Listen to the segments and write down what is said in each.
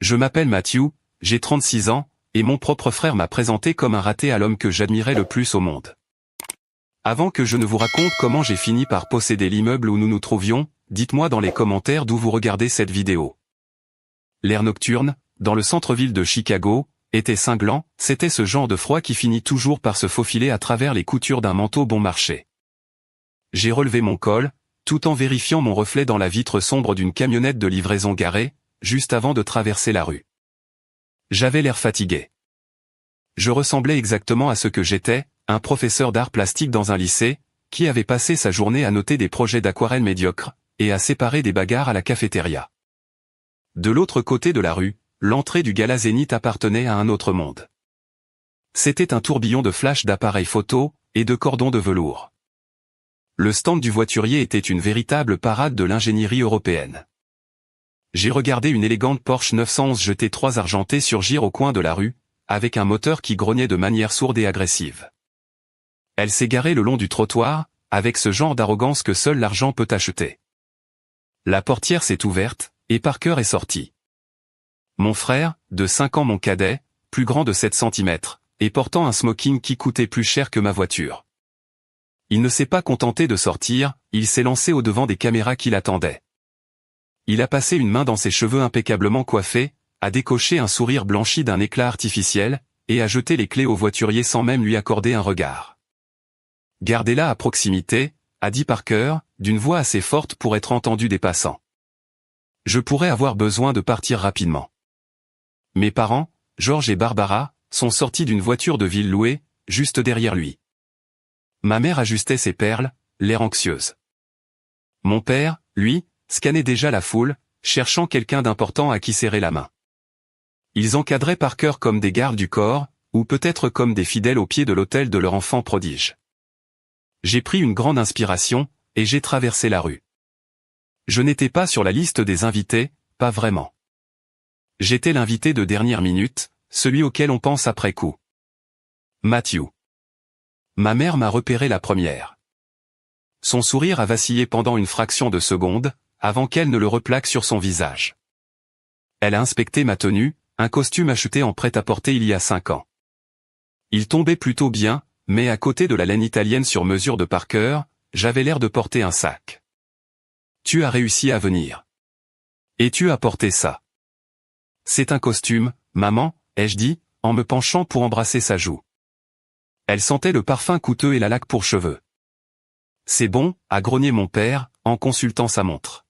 Je m'appelle Matthew, j'ai 36 ans, et mon propre frère m'a présenté comme un raté à l'homme que j'admirais le plus au monde. Avant que je ne vous raconte comment j'ai fini par posséder l'immeuble où nous nous trouvions, dites-moi dans les commentaires d'où vous regardez cette vidéo. L'air nocturne, dans le centre-ville de Chicago, était cinglant, c'était ce genre de froid qui finit toujours par se faufiler à travers les coutures d'un manteau bon marché. J'ai relevé mon col, tout en vérifiant mon reflet dans la vitre sombre d'une camionnette de livraison garée, juste avant de traverser la rue. J'avais l'air fatigué. Je ressemblais exactement à ce que j'étais, un professeur d'art plastique dans un lycée, qui avait passé sa journée à noter des projets d'aquarelle médiocres, et à séparer des bagarres à la cafétéria. De l'autre côté de la rue, l'entrée du Gala Zénith appartenait à un autre monde. C'était un tourbillon de flashs d'appareils photo, et de cordons de velours. Le stand du voiturier était une véritable parade de l'ingénierie européenne. J'ai regardé une élégante Porsche 911 GT3 argentée surgir au coin de la rue, avec un moteur qui grognait de manière sourde et agressive. Elle s'est garée le long du trottoir, avec ce genre d'arrogance que seul l'argent peut acheter. La portière s'est ouverte, et Parker est sorti. Mon frère, de 5 ans mon cadet, plus grand de 7 cm, et portant un smoking qui coûtait plus cher que ma voiture. Il ne s'est pas contenté de sortir, il s'est lancé au-devant des caméras qui l'attendaient. Il a passé une main dans ses cheveux impeccablement coiffés, a décoché un sourire blanchi d'un éclat artificiel, et a jeté les clés au voiturier sans même lui accorder un regard. « Gardez-la à proximité », a dit Parker, d'une voix assez forte pour être entendue des passants. Je pourrais avoir besoin de partir rapidement. Mes parents, George et Barbara, sont sortis d'une voiture de ville louée, juste derrière lui. Ma mère ajustait ses perles, l'air anxieuse. Mon père, lui, scannait déjà la foule, cherchant quelqu'un d'important à qui serrer la main. Ils encadraient Parker comme des gardes du corps, ou peut-être comme des fidèles au pied de l'autel de leur enfant prodige. J'ai pris une grande inspiration, et j'ai traversé la rue. Je n'étais pas sur la liste des invités, pas vraiment. J'étais l'invité de dernière minute, celui auquel on pense après coup. Matthew. Ma mère m'a repéré la première. Son sourire a vacillé pendant une fraction de seconde, avant qu'elle ne le replaque sur son visage. Elle a inspecté ma tenue, un costume acheté en prêt-à-porter il y a 5 ans. Il tombait plutôt bien, mais à côté de la laine italienne sur mesure de Parker, j'avais l'air de porter un sac. Tu as réussi à venir. Et tu as porté ça. C'est un costume, maman, ai-je dit, en me penchant pour embrasser sa joue. Elle sentait le parfum coûteux et la laque pour cheveux. C'est bon, a grogné mon père, en consultant sa montre.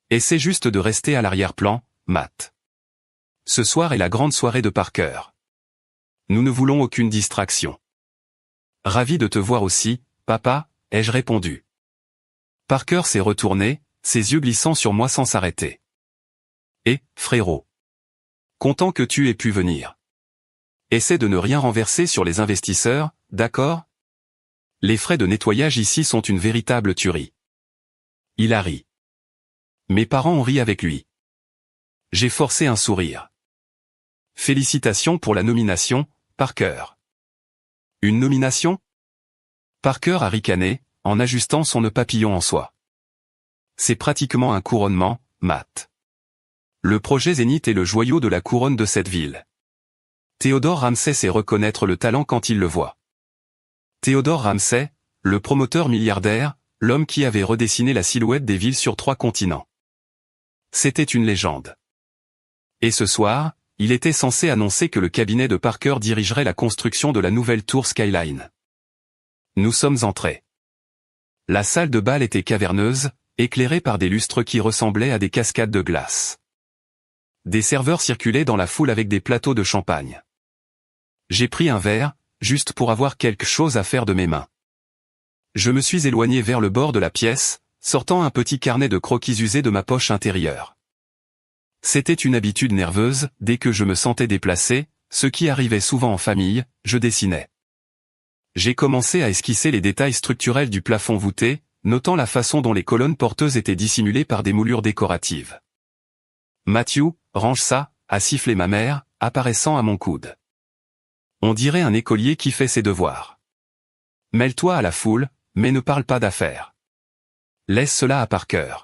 Essaie juste de rester à l'arrière-plan, Matt. Ce soir est la grande soirée de Parker. Nous ne voulons aucune distraction. Ravi de te voir aussi, papa, ai-je répondu. Parker s'est retourné, ses yeux glissant sur moi sans s'arrêter. Et, frérot. Content que tu aies pu venir. Essaie de ne rien renverser sur les investisseurs, d'accord? Les frais de nettoyage ici sont une véritable tuerie. Il a ri. Mes parents ont ri avec lui. J'ai forcé un sourire. Félicitations pour la nomination, Parker. Une nomination? Parker a ricané, en ajustant son nœud papillon en soie. C'est pratiquement un couronnement, Matt. Le projet Zénith est le joyau de la couronne de cette ville. Theodore Ramsay sait reconnaître le talent quand il le voit. Theodore Ramsay, le promoteur milliardaire, l'homme qui avait redessiné la silhouette des villes sur 3 continents. C'était une légende. Et ce soir, il était censé annoncer que le cabinet de Parker dirigerait la construction de la nouvelle tour Skyline. Nous sommes entrés. La salle de bal était caverneuse, éclairée par des lustres qui ressemblaient à des cascades de glace. Des serveurs circulaient dans la foule avec des plateaux de champagne. J'ai pris un verre, juste pour avoir quelque chose à faire de mes mains. Je me suis éloigné vers le bord de la pièce, sortant un petit carnet de croquis usés de ma poche intérieure. C'était une habitude nerveuse, dès que je me sentais déplacé, ce qui arrivait souvent en famille, je dessinais. J'ai commencé à esquisser les détails structurels du plafond voûté, notant la façon dont les colonnes porteuses étaient dissimulées par des moulures décoratives. Matthew, range ça, a sifflé ma mère, apparaissant à mon coude. On dirait un écolier qui fait ses devoirs. Mêle-toi à la foule, mais ne parle pas d'affaires. Laisse cela à Parker.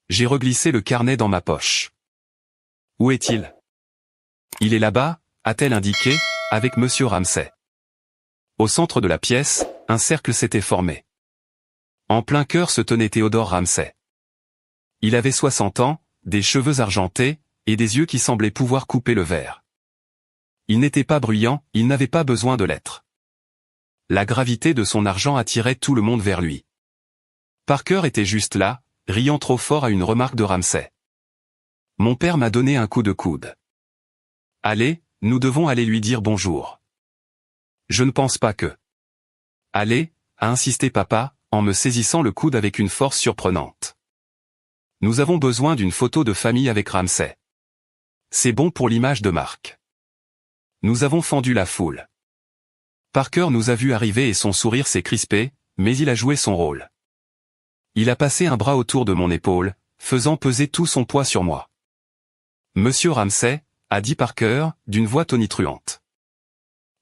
J'ai reglissé le carnet dans ma poche. Où est-il? Il est là-bas, a-t-elle indiqué, avec monsieur Ramsay. Au centre de la pièce, un cercle s'était formé. En plein cœur se tenait Théodore Ramsay. Il avait 60 ans, des cheveux argentés, et des yeux qui semblaient pouvoir couper le verre. Il n'était pas bruyant, il n'avait pas besoin de l'être. La gravité de son argent attirait tout le monde vers lui. Parker était juste là, riant trop fort à une remarque de Ramsay. Mon père m'a donné un coup de coude. Allez, nous devons aller lui dire bonjour. Je ne pense pas que. Allez, a insisté papa, en me saisissant le coude avec une force surprenante. Nous avons besoin d'une photo de famille avec Ramsay. C'est bon pour l'image de marque. Nous avons fendu la foule. Parker nous a vus arriver et son sourire s'est crispé, mais il a joué son rôle. Il a passé un bras autour de mon épaule, faisant peser tout son poids sur moi. Monsieur Ramsay, a dit Parker, d'une voix tonitruante.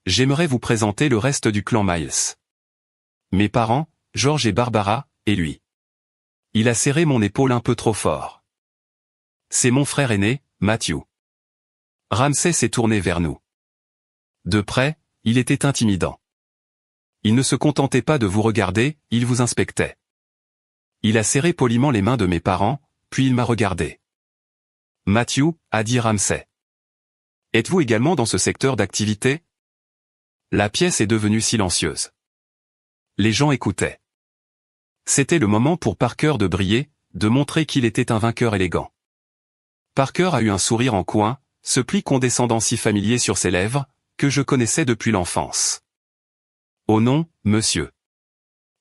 J'aimerais vous présenter le reste du clan Miles. Mes parents, George et Barbara, et lui. Il a serré mon épaule un peu trop fort. C'est mon frère aîné, Matthew. Ramsay s'est tourné vers nous. De près, il était intimidant. Il ne se contentait pas de vous regarder, il vous inspectait. Il a serré poliment les mains de mes parents, puis il m'a regardé. Matthew, a dit Ramsay. Êtes-vous également dans ce secteur d'activité? La pièce est devenue silencieuse. Les gens écoutaient. C'était le moment pour Parker de briller, de montrer qu'il était un vainqueur élégant. Parker a eu un sourire en coin, ce pli condescendant si familier sur ses lèvres, que je connaissais depuis l'enfance. Oh non, monsieur.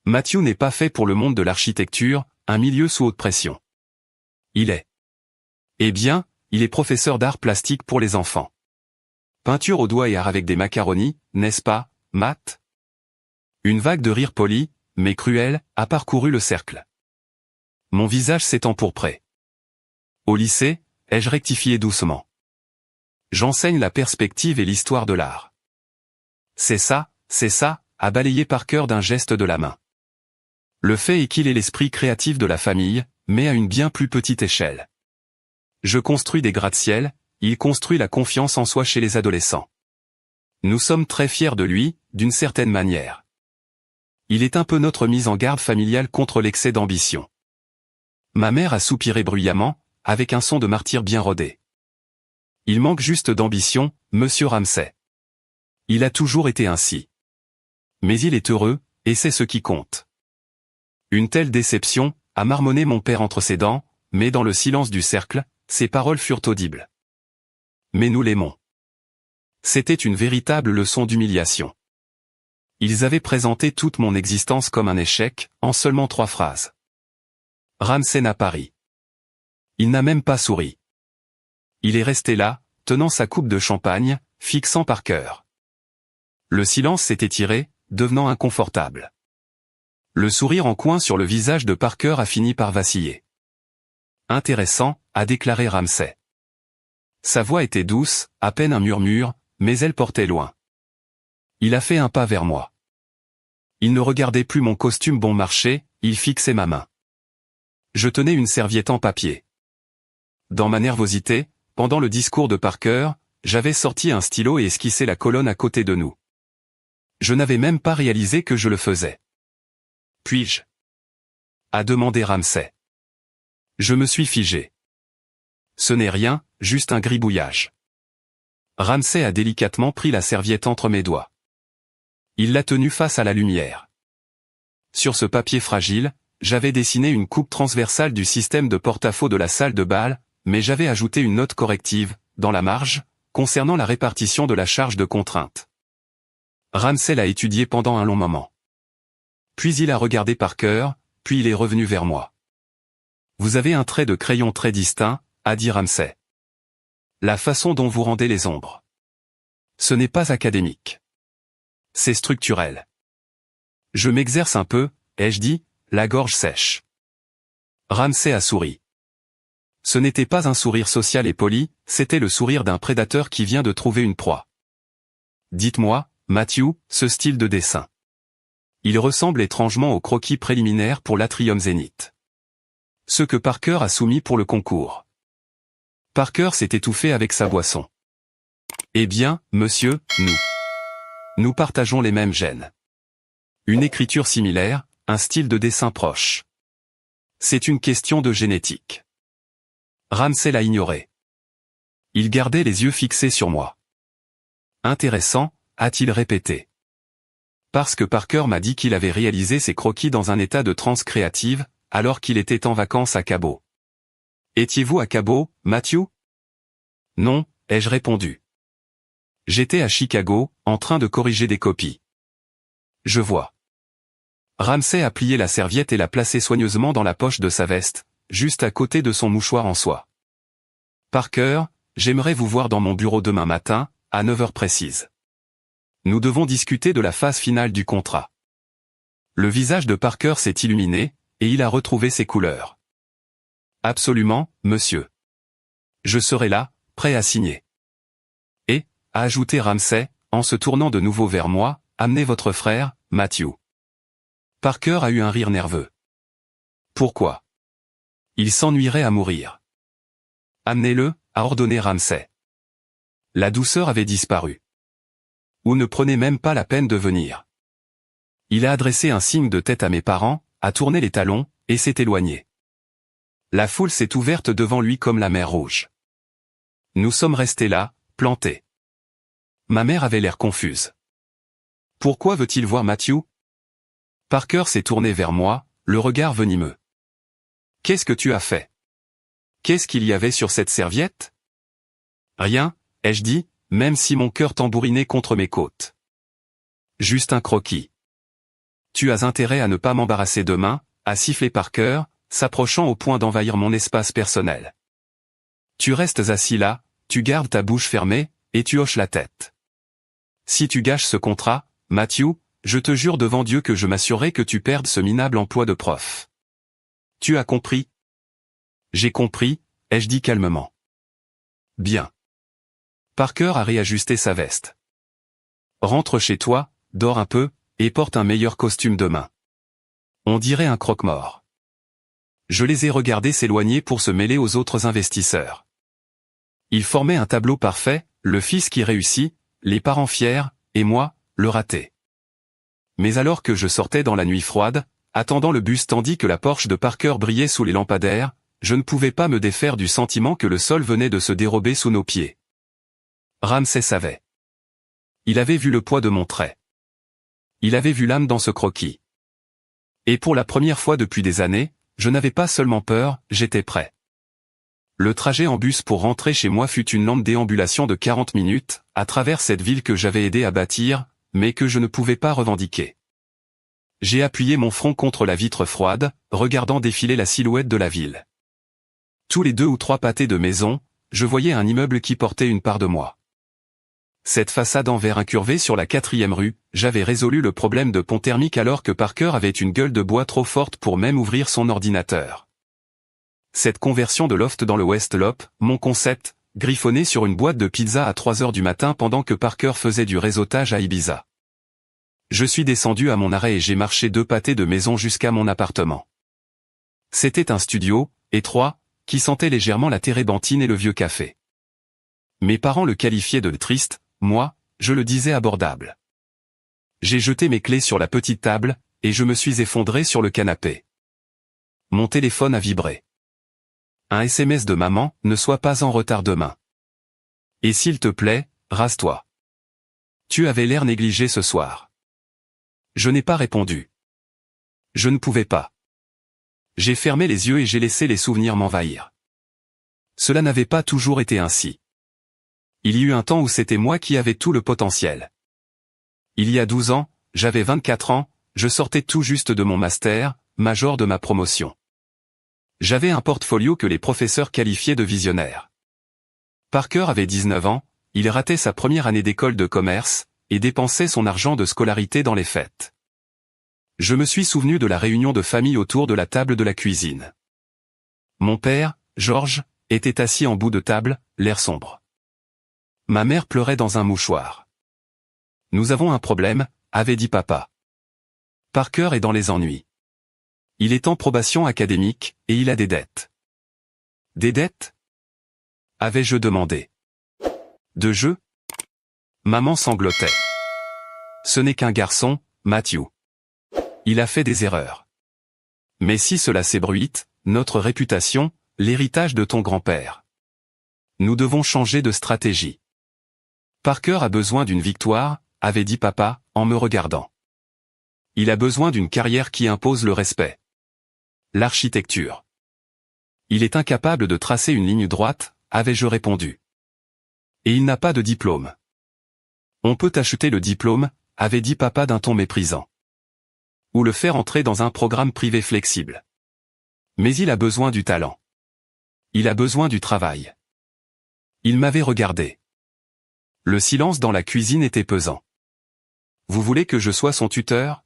Matthew n'est pas fait pour le monde de l'architecture, un milieu sous haute pression. Il est. Eh bien, il est professeur d'art plastique pour les enfants. Peinture au doigt et art avec des macaronis, n'est-ce pas, Matt? Une vague de rire poli, mais cruel, a parcouru le cercle. Mon visage s'est empourpré. Au lycée, ai-je rectifié doucement. J'enseigne la perspective et l'histoire de l'art. C'est ça, a balayé Parker d'un geste de la main. Le fait est qu'il est l'esprit créatif de la famille, mais à une bien plus petite échelle. Je construis des gratte-ciel, il construit la confiance en soi chez les adolescents. Nous sommes très fiers de lui, d'une certaine manière. Il est un peu notre mise en garde familiale contre l'excès d'ambition. Ma mère a soupiré bruyamment, avec un son de martyr bien rodé. Il manque juste d'ambition, monsieur Ramsay. Il a toujours été ainsi. Mais il est heureux, et c'est ce qui compte. Une telle déception, a marmonné mon père entre ses dents, mais dans le silence du cercle, ses paroles furent audibles. Mais nous l'aimons. C'était une véritable leçon d'humiliation. Ils avaient présenté toute mon existence comme un échec, en seulement 3 phrases. Ramsay n'a pas ri. Il n'a même pas souri. Il est resté là, tenant sa coupe de champagne, fixant Parker. Le silence s'est étiré, devenant inconfortable. Le sourire en coin sur le visage de Parker a fini par vaciller. Intéressant, a déclaré Ramsay. Sa voix était douce, à peine un murmure, mais elle portait loin. Il a fait un pas vers moi. Il ne regardait plus mon costume bon marché, il fixait ma main. Je tenais une serviette en papier. Dans ma nervosité, pendant le discours de Parker, j'avais sorti un stylo et esquissé la colonne à côté de nous. Je n'avais même pas réalisé que je le faisais. Puis-je? A demandé Ramsay. Je me suis figé. Ce n'est rien, juste un gribouillage. Ramsay a délicatement pris la serviette entre mes doigts. Il l'a tenue face à la lumière. Sur ce papier fragile, j'avais dessiné une coupe transversale du système de porte-à-faux de la salle de bal, mais j'avais ajouté une note corrective, dans la marge, concernant la répartition de la charge de contrainte. Ramsay l'a étudié pendant un long moment. Puis il a regardé Parker, puis il est revenu vers moi. Vous avez un trait de crayon très distinct, a dit Ramsay. La façon dont vous rendez les ombres. Ce n'est pas académique. C'est structurel. Je m'exerce un peu, ai-je dit, la gorge sèche. Ramsay a souri. Ce n'était pas un sourire social et poli, c'était le sourire d'un prédateur qui vient de trouver une proie. Dites-moi, Matthew, ce style de dessin. Il ressemble étrangement au croquis préliminaire pour l'Atrium Zénith. Ce que Parker a soumis pour le concours. Parker s'est étouffé avec sa boisson. Eh bien, monsieur, nous partageons les mêmes gènes. Une écriture similaire, un style de dessin proche. C'est une question de génétique. Ramsay l'a ignoré. Il gardait les yeux fixés sur moi. Intéressant, a-t-il répété. Parce que Parker m'a dit qu'il avait réalisé ses croquis dans un état de transe créative, alors qu'il était en vacances à Cabo. Étiez-vous à Cabo, Matthew? Non, ai-je répondu. J'étais à Chicago, en train de corriger des copies. Je vois. Ramsay a plié la serviette et l'a placée soigneusement dans la poche de sa veste, juste à côté de son mouchoir en soie. Parker, j'aimerais vous voir dans mon bureau demain matin, à 9 heures précises. Nous devons discuter de la phase finale du contrat. Le visage de Parker s'est illuminé, et il a retrouvé ses couleurs. Absolument, monsieur. Je serai là, prêt à signer. Et, a ajouté Ramsay, en se tournant de nouveau vers moi, amenez votre frère, Matthew. Parker a eu un rire nerveux. Pourquoi? Il s'ennuierait à mourir. Amenez-le, a ordonné Ramsay. La douceur avait disparu. Ou ne prenez même pas la peine de venir. Il a adressé un signe de tête à mes parents, a tourné les talons, et s'est éloigné. La foule s'est ouverte devant lui comme la mer Rouge. Nous sommes restés là, plantés. Ma mère avait l'air confuse. Pourquoi veut-il voir Matthew? Parker s'est tourné vers moi, le regard venimeux. Qu'est-ce que tu as fait? Qu'est-ce qu'il y avait sur cette serviette? Rien, ai-je dit, même si mon cœur tambourinait contre mes côtes. Juste un croquis. Tu as intérêt à ne pas m'embarrasser demain, a sifflé Parker, s'approchant au point d'envahir mon espace personnel. Tu restes assis là, tu gardes ta bouche fermée, et tu hoches la tête. Si tu gâches ce contrat, Matthew, je te jure devant Dieu que je m'assurerai que tu perdes ce minable emploi de prof. Tu as compris? J'ai compris, ai-je dit calmement. Bien. Parker a réajusté sa veste. Rentre chez toi, dors un peu, et porte un meilleur costume demain. On dirait un croque-mort. Je les ai regardés s'éloigner pour se mêler aux autres investisseurs. Ils formaient un tableau parfait, le fils qui réussit, les parents fiers, et moi, le raté. Mais alors que je sortais dans la nuit froide, attendant le bus tandis que la Porsche de Parker brillait sous les lampadaires, je ne pouvais pas me défaire du sentiment que le sol venait de se dérober sous nos pieds. Ramsay savait. Il avait vu le poids de mon trait. Il avait vu l'âme dans ce croquis. Et pour la première fois depuis des années, je n'avais pas seulement peur, j'étais prêt. Le trajet en bus pour rentrer chez moi fut une lente déambulation de 40 minutes, à travers cette ville que j'avais aidé à bâtir, mais que je ne pouvais pas revendiquer. J'ai appuyé mon front contre la vitre froide, regardant défiler la silhouette de la ville. Tous les 2 ou 3 pâtés de maisons, je voyais un immeuble qui portait une part de moi. Cette façade en verre incurvée sur la 4e rue, j'avais résolu le problème de pont thermique alors que Parker avait une gueule de bois trop forte pour même ouvrir son ordinateur. Cette conversion de loft dans le West Loop, mon concept, griffonné sur une boîte de pizza à 3 heures du matin pendant que Parker faisait du réseautage à Ibiza. Je suis descendu à mon arrêt et j'ai marché 2 pâtés de maison jusqu'à mon appartement. C'était un studio, étroit, qui sentait légèrement la térébenthine et le vieux café. Mes parents le qualifiaient de triste, moi, je le disais abordable. J'ai jeté mes clés sur la petite table, et je me suis effondré sur le canapé. Mon téléphone a vibré. Un SMS de maman, ne sois pas en retard demain. Et s'il te plaît, rase-toi. Tu avais l'air négligé ce soir. Je n'ai pas répondu. Je ne pouvais pas. J'ai fermé les yeux et j'ai laissé les souvenirs m'envahir. Cela n'avait pas toujours été ainsi. Il y eut un temps où c'était moi qui avais tout le potentiel. Il y a 12 ans, j'avais 24 ans, je sortais tout juste de mon master, major de ma promotion. J'avais un portfolio que les professeurs qualifiaient de visionnaire. Parker avait 19 ans, il ratait sa première année d'école de commerce, et dépensait son argent de scolarité dans les fêtes. Je me suis souvenu de la réunion de famille autour de la table de la cuisine. Mon père, George, était assis en bout de table, l'air sombre. Ma mère pleurait dans un mouchoir. Nous avons un problème, avait dit papa. Parker est dans les ennuis. Il est en probation académique, et il a des dettes. Des dettes? avais-je demandé. De jeu? Maman sanglotait. Ce n'est qu'un garçon, Matthew. Il a fait des erreurs. Mais si cela s'ébruite, notre réputation, l'héritage de ton grand-père. Nous devons changer de stratégie. Parker a besoin d'une victoire, avait dit papa, en me regardant. Il a besoin d'une carrière qui impose le respect. L'architecture. Il est incapable de tracer une ligne droite, avais-je répondu. Et il n'a pas de diplôme. On peut acheter le diplôme, avait dit papa d'un ton méprisant. Ou le faire entrer dans un programme privé flexible. Mais il a besoin du talent. Il a besoin du travail. Il m'avait regardé. Le silence dans la cuisine était pesant. Vous voulez que je sois son tuteur?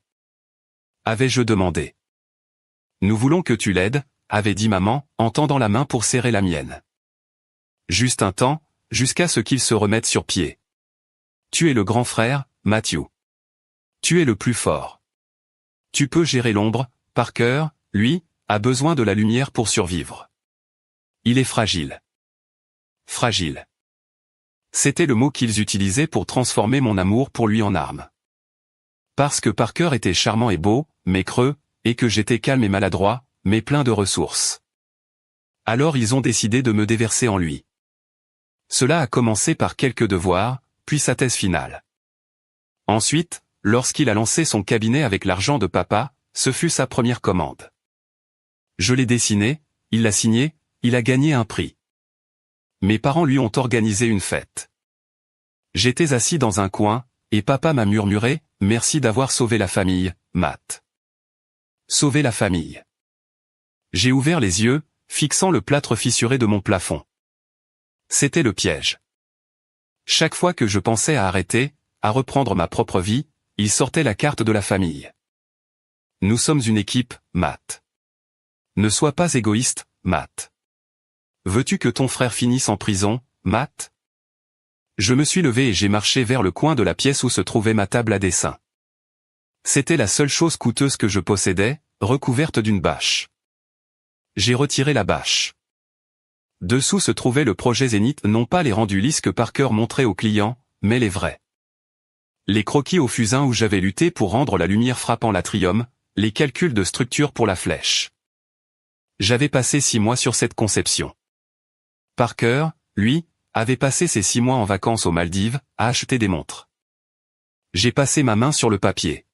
Avais-je demandé. Nous voulons que tu l'aides, avait dit maman, en tendant la main pour serrer la mienne. Juste un temps, jusqu'à ce qu'il se remette sur pied. Tu es le grand frère, Matthew. Tu es le plus fort. Tu peux gérer l'ombre, Parker, lui, a besoin de la lumière pour survivre. Il est fragile. Fragile. C'était le mot qu'ils utilisaient pour transformer mon amour pour lui en arme. Parce que Parker était charmant et beau, mais creux, et que j'étais calme et maladroit, mais plein de ressources. Alors ils ont décidé de me déverser en lui. Cela a commencé par quelques devoirs, puis sa thèse finale. Ensuite, lorsqu'il a lancé son cabinet avec l'argent de papa, ce fut sa première commande. Je l'ai dessiné, il l'a signé, il a gagné un prix. Mes parents lui ont organisé une fête. J'étais assis dans un coin, et papa m'a murmuré, « Merci d'avoir sauvé la famille, Matt. » Sauver la famille. J'ai ouvert les yeux, fixant le plâtre fissuré de mon plafond. C'était le piège. Chaque fois que je pensais à arrêter, à reprendre ma propre vie, il sortait la carte de la famille. Nous sommes une équipe, Matt. Ne sois pas égoïste, Matt. Veux-tu que ton frère finisse en prison, Matt? Je me suis levé et j'ai marché vers le coin de la pièce où se trouvait ma table à dessin. C'était la seule chose coûteuse que je possédais, recouverte d'une bâche. J'ai retiré la bâche. Dessous se trouvait le projet Zénith, non pas les rendus lisses que Parker montrait aux clients, mais les vrais. Les croquis au fusain où j'avais lutté pour rendre la lumière frappant l'atrium, les calculs de structure pour la flèche. J'avais passé 6 mois sur cette conception. Parker, lui, avait passé ses 6 mois en vacances aux Maldives, à acheter des montres. J'ai passé ma main sur le papier.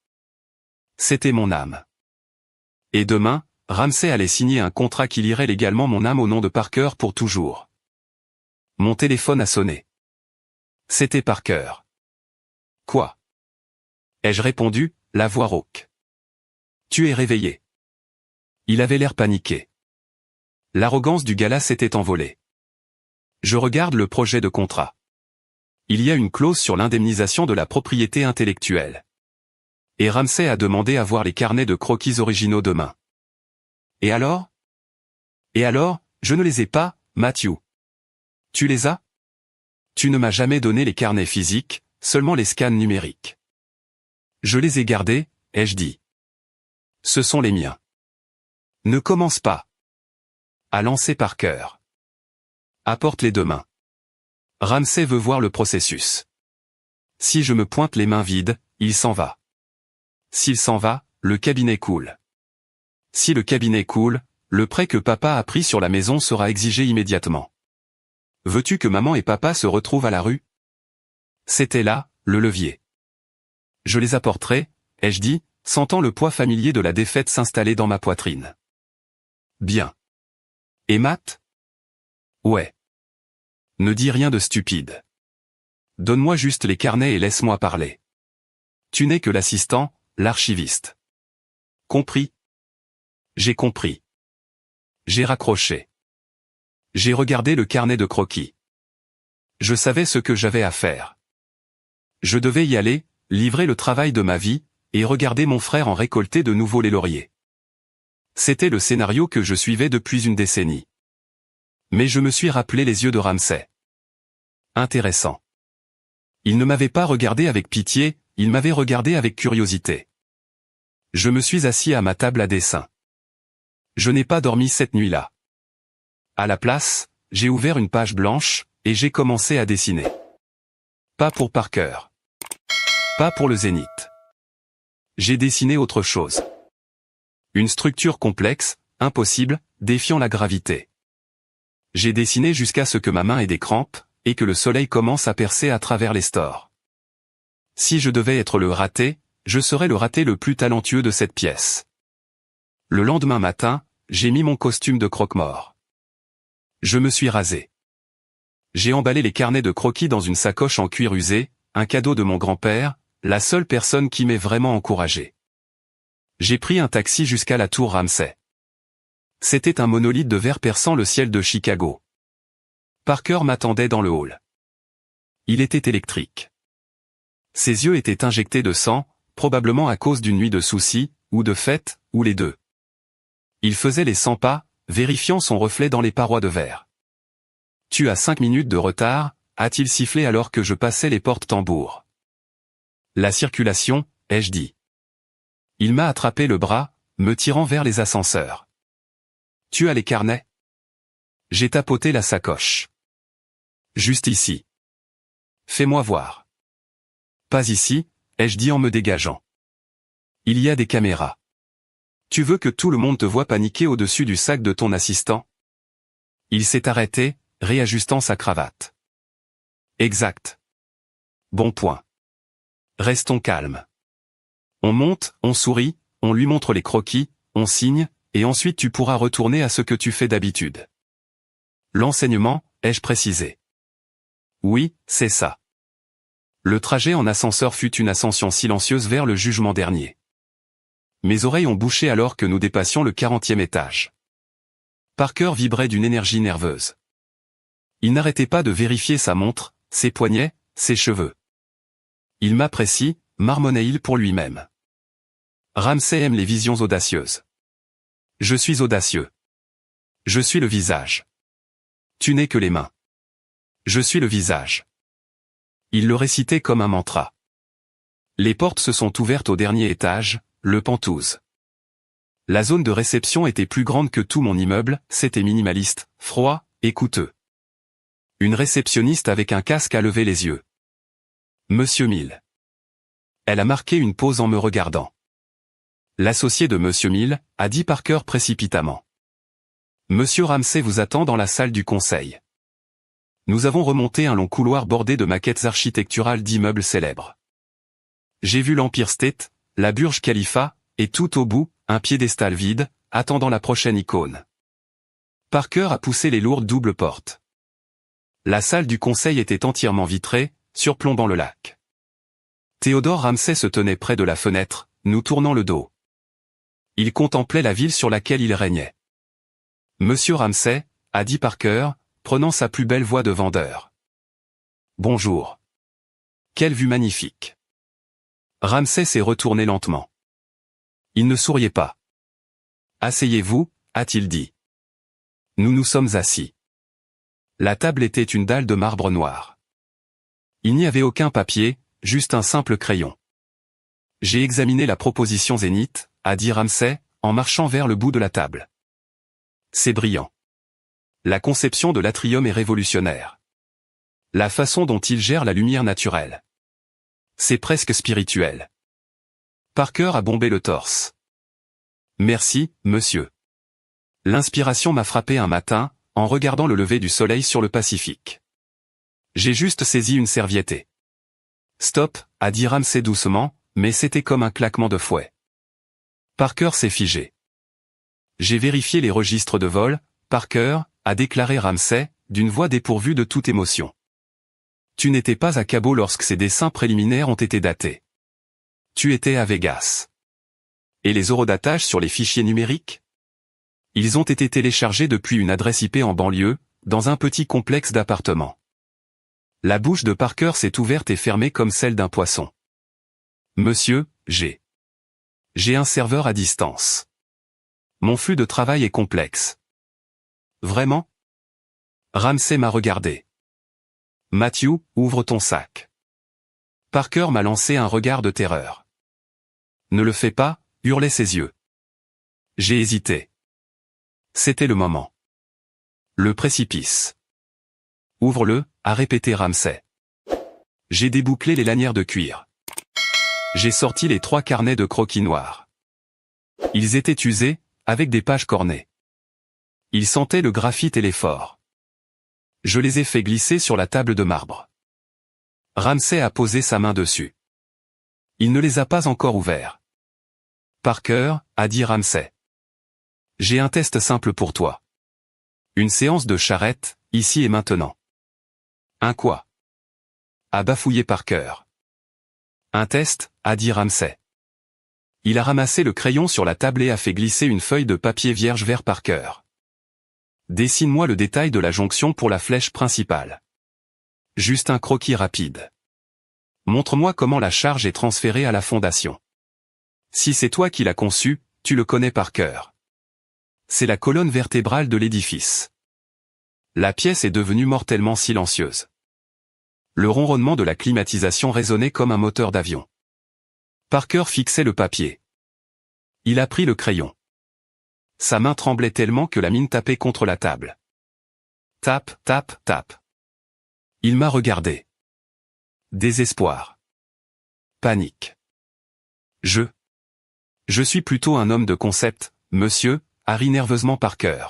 C'était mon âme. Et demain, Ramsey allait signer un contrat qui lirait légalement mon âme au nom de Parker pour toujours. Mon téléphone a sonné. C'était Parker. Quoi? Ai-je répondu, la voix rauque. Tu es réveillé. Il avait l'air paniqué. L'arrogance du gars-là s'était envolée. Je regarde le projet de contrat. Il y a une clause sur l'indemnisation de la propriété intellectuelle. Et Ramsey a demandé à voir les carnets de croquis originaux demain. Et alors? Et alors, je ne les ai pas, Matthew. Tu les as? Tu ne m'as jamais donné les carnets physiques, seulement les scans numériques. Je les ai gardés, ai-je dit. Ce sont les miens. Ne commence pas. A lancé Parker. Apporte-les demain. Ramsey veut voir le processus. Si je me pointe les mains vides, il s'en va. S'il s'en va, le cabinet coule. Si le cabinet coule, le prêt que papa a pris sur la maison sera exigé immédiatement. Veux-tu que maman et papa se retrouvent à la rue? C'était là, le levier. Je les apporterai, ai-je dit, sentant le poids familier de la défaite s'installer dans ma poitrine. Bien. Et Matt? Ouais. Ne dis rien de stupide. Donne-moi juste les carnets et laisse-moi parler. Tu n'es que l'assistant, l'archiviste. Compris? J'ai compris. J'ai raccroché. J'ai regardé le carnet de croquis. Je savais ce que j'avais à faire. Je devais y aller, livrer le travail de ma vie, et regarder mon frère en récolter de nouveau les lauriers. C'était le scénario que je suivais depuis une décennie. Mais je me suis rappelé les yeux de Ramsey. Intéressant. Il ne m'avait pas regardé avec pitié, il m'avait regardé avec curiosité. Je me suis assis à ma table à dessin. Je n'ai pas dormi cette nuit-là. À la place, j'ai ouvert une page blanche, et j'ai commencé à dessiner. Pas pour Parker. Pas pour le Zénith. J'ai dessiné autre chose. Une structure complexe, impossible, défiant la gravité. J'ai dessiné jusqu'à ce que ma main ait des crampes, et que le soleil commence à percer à travers les stores. Si je devais être le raté, je serais le raté le plus talentueux de cette pièce. Le lendemain matin, j'ai mis mon costume de croque-mort. Je me suis rasé. J'ai emballé les carnets de croquis dans une sacoche en cuir usé, un cadeau de mon grand-père, la seule personne qui m'ait vraiment encouragé. J'ai pris un taxi jusqu'à la tour Ramsay. C'était un monolithe de verre perçant le ciel de Chicago. Parker m'attendait dans le hall. Il était électrique. Ses yeux étaient injectés de sang, probablement à cause d'une nuit de soucis, ou de fête, ou les deux. Il faisait les 100 pas, vérifiant son reflet dans les parois de verre. « Tu as 5 minutes de retard », a-t-il sifflé alors que je passais les portes tambours. « La circulation », ai-je dit. Il m'a attrapé le bras, me tirant vers les ascenseurs. « Tu as les carnets ?» J'ai tapoté la sacoche. « Juste ici. »« Fais-moi voir. »« Pas ici », ai-je dit en me dégageant. « Il y a des caméras. »« Tu veux que tout le monde te voie paniquer au-dessus du sac de ton assistant ?» Il s'est arrêté, réajustant sa cravate. « Exact. »« Bon point. » Restons calmes. On monte, on sourit, on lui montre les croquis, on signe, et ensuite tu pourras retourner à ce que tu fais d'habitude. L'enseignement, ai-je précisé. Oui, c'est ça. Le trajet en ascenseur fut une ascension silencieuse vers le jugement dernier. Mes oreilles ont bouché alors que nous dépassions le 40e étage. Parker vibrait d'une énergie nerveuse. Il n'arrêtait pas de vérifier sa montre, ses poignets, ses cheveux. Il m'apprécie, marmonnait-il pour lui-même. Ramsay aime les visions audacieuses. Je suis audacieux. Je suis le visage. Tu n'es que les mains. Je suis le visage. Il le récitait comme un mantra. Les portes se sont ouvertes au dernier étage, le Penthouse. La zone de réception était plus grande que tout mon immeuble, c'était minimaliste, froid, et coûteux. Une réceptionniste avec un casque a levé les yeux. Monsieur Mill. Elle a marqué une pause en me regardant. L'associé de Monsieur Mill, a dit Parker précipitamment. Monsieur Ramsay vous attend dans la salle du conseil. Nous avons remonté un long couloir bordé de maquettes architecturales d'immeubles célèbres. J'ai vu l'Empire State, la Burj Khalifa, et tout au bout, un piédestal vide, attendant la prochaine icône. Parker a poussé les lourdes doubles portes. La salle du conseil était entièrement vitrée, surplombant le lac. Theodore Ramsay se tenait près de la fenêtre, nous tournant le dos. Il contemplait la ville sur laquelle il régnait. Monsieur Ramsay, a dit Parker, prenant sa plus belle voix de vendeur. Bonjour. Quelle vue magnifique. Ramsay s'est retourné lentement. Il ne souriait pas. Asseyez-vous, a-t-il dit. Nous nous sommes assis. La table était une dalle de marbre noir. Il n'y avait aucun papier, juste un simple crayon. J'ai examiné la proposition Zénith, a dit Ramsay, en marchant vers le bout de la table. C'est brillant. La conception de l'atrium est révolutionnaire. La façon dont il gère la lumière naturelle. C'est presque spirituel. Parker a bombé le torse. Merci, monsieur. L'inspiration m'a frappé un matin, en regardant le lever du soleil sur le Pacifique. J'ai juste saisi une serviette. Stop, a dit Ramsay doucement, mais c'était comme un claquement de fouet. Parker s'est figé. J'ai vérifié les registres de vol, Parker, a déclaré Ramsay, d'une voix dépourvue de toute émotion. Tu n'étais pas à Cabo lorsque ces dessins préliminaires ont été datés. Tu étais à Vegas. Et les eurodatages sur les fichiers numériques? Ils ont été téléchargés depuis une adresse IP en banlieue, dans un petit complexe d'appartements. La bouche de Parker s'est ouverte et fermée comme celle d'un poisson. Monsieur, j'ai un serveur à distance. Mon flux de travail est complexe. Vraiment? Ramsay m'a regardé. Matthew, ouvre ton sac. Parker m'a lancé un regard de terreur. Ne le fais pas, hurlaient ses yeux. J'ai hésité. C'était le moment. Le précipice. Ouvre-le, a répété Ramsay. J'ai débouclé les lanières de cuir. J'ai sorti les 3 carnets de croquis noirs. Ils étaient usés, avec des pages cornées. Ils sentaient le graphite et l'effort. Je les ai fait glisser sur la table de marbre. Ramsay a posé sa main dessus. Il ne les a pas encore ouverts. Parker, a dit Ramsay. J'ai un test simple pour toi. Une séance de charrette, ici et maintenant. Un quoi? A bafouillé Parker. Un test, a dit Ramsay. Il a ramassé le crayon sur la table et a fait glisser une feuille de papier vierge vers Parker. Dessine-moi le détail de la jonction pour la flèche principale. Juste un croquis rapide. Montre-moi comment la charge est transférée à la fondation. Si c'est toi qui l'as conçu, tu le connais par cœur. C'est la colonne vertébrale de l'édifice. La pièce est devenue mortellement silencieuse. Le ronronnement de la climatisation résonnait comme un moteur d'avion. Parker fixait le papier. Il a pris le crayon. Sa main tremblait tellement que la mine tapait contre la table. Tape, tape, tape. Il m'a regardé. Désespoir. Panique. Je suis plutôt un homme de concept, monsieur, a ri nerveusement Parker.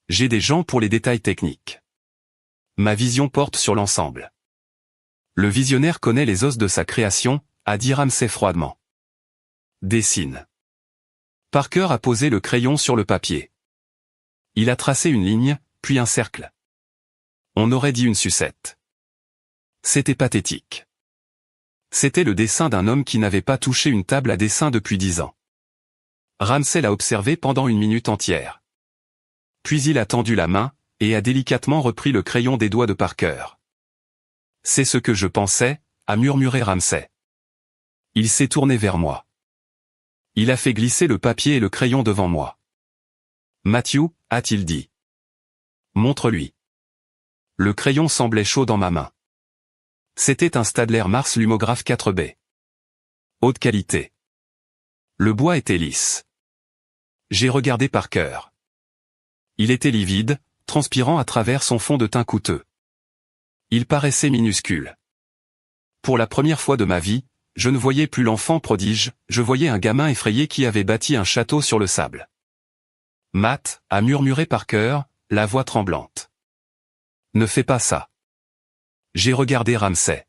J'ai des gens pour les détails techniques. Ma vision porte sur l'ensemble. Le visionnaire connaît les os de sa création, a dit Ramsay froidement. Dessine. Parker a posé le crayon sur le papier. Il a tracé une ligne, puis un cercle. On aurait dit une sucette. C'était pathétique. C'était le dessin d'un homme qui n'avait pas touché une table à dessin depuis 10 ans. Ramsay l'a observé pendant une minute entière. Puis il a tendu la main, et a délicatement repris le crayon des doigts de Parker. C'est ce que je pensais, a murmuré Ramsay. Il s'est tourné vers moi. Il a fait glisser le papier et le crayon devant moi. Matthew, a-t-il dit. Montre-lui. Le crayon semblait chaud dans ma main. C'était un Staedtler Mars Lumographe 4B. Haute qualité. Le bois était lisse. J'ai regardé Parker. Il était livide, transpirant à travers son fond de teint coûteux. Il paraissait minuscule. Pour la première fois de ma vie, je ne voyais plus l'enfant prodige, je voyais un gamin effrayé qui avait bâti un château sur le sable. Matt, a murmuré Parker, la voix tremblante. Ne fais pas ça. J'ai regardé Ramsay.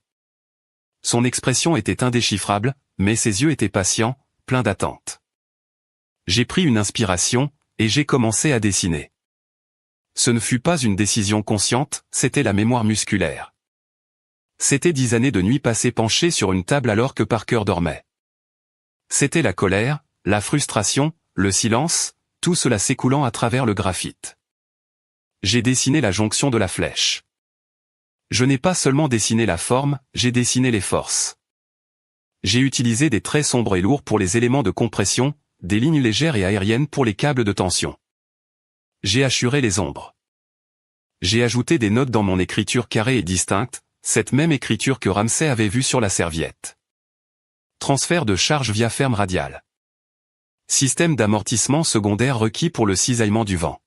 Son expression était indéchiffrable, mais ses yeux étaient patients, pleins d'attente. J'ai pris une inspiration, et j'ai commencé à dessiner. Ce ne fut pas une décision consciente, c'était la mémoire musculaire. C'était 10 années de nuit passées penchées sur une table alors que Parker dormait. C'était la colère, la frustration, le silence, tout cela s'écoulant à travers le graphite. J'ai dessiné la jonction de la flèche. Je n'ai pas seulement dessiné la forme, j'ai dessiné les forces. J'ai utilisé des traits sombres et lourds pour les éléments de compression, des lignes légères et aériennes pour les câbles de tension. J'ai hachuré les ombres. J'ai ajouté des notes dans mon écriture carrée et distincte, cette même écriture que Ramsay avait vue sur la serviette. Transfert de charge via ferme radiale. Système d'amortissement secondaire requis pour le cisaillement du vent.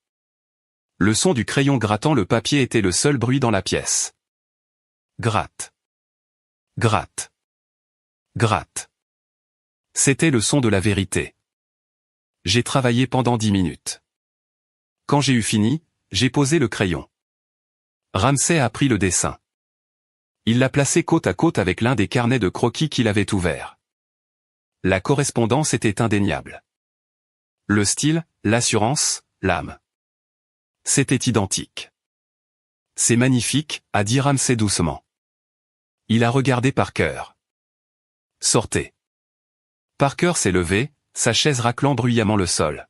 Le son du crayon grattant le papier était le seul bruit dans la pièce. Gratte. Gratte. Gratte. C'était le son de la vérité. J'ai travaillé pendant 10 minutes. Quand j'ai eu fini, j'ai posé le crayon. Ramsay a pris le dessin. Il l'a placé côte à côte avec l'un des carnets de croquis qu'il avait ouvert. La correspondance était indéniable. Le style, l'assurance, l'âme. C'était identique. C'est magnifique, a dit Ramsay doucement. Il a regardé Parker. Sortez. Parker s'est levé, sa chaise raclant bruyamment le sol.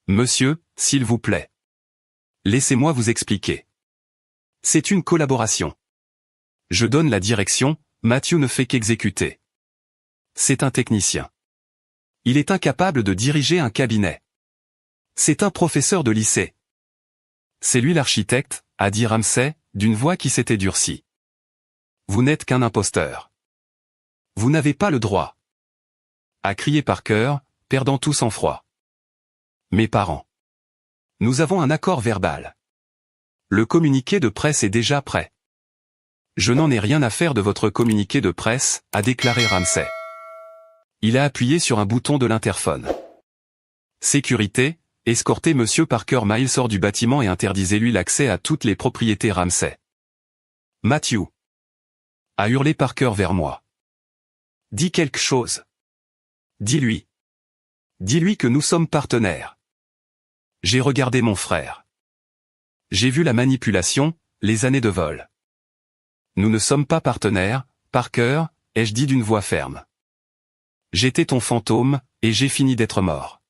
Monsieur, s'il vous plaît. Laissez-moi vous expliquer. C'est une collaboration. Je donne la direction, Matthew ne fait qu'exécuter. C'est un technicien. Il est incapable de diriger un cabinet. C'est un professeur de lycée. C'est lui l'architecte, a dit Ramsay, d'une voix qui s'était durcie. Vous n'êtes qu'un imposteur. Vous n'avez pas le droit. A crié Parker, perdant tout sang-froid. Mes parents. Nous avons un accord verbal. Le communiqué de presse est déjà prêt. Je n'en ai rien à faire de votre communiqué de presse, a déclaré Ramsay. Il a appuyé sur un bouton de l'interphone. Sécurité, escortez Monsieur Parker Miles hors du bâtiment et interdisez-lui l'accès à toutes les propriétés Ramsay. Matthew, a hurlé Parker vers moi. Dis quelque chose. Dis-lui. Dis-lui que nous sommes partenaires. J'ai regardé mon frère. J'ai vu la manipulation, les années de vol. Nous ne sommes pas partenaires, Parker, ai-je dit d'une voix ferme. J'étais ton fantôme, et j'ai fini d'être mort.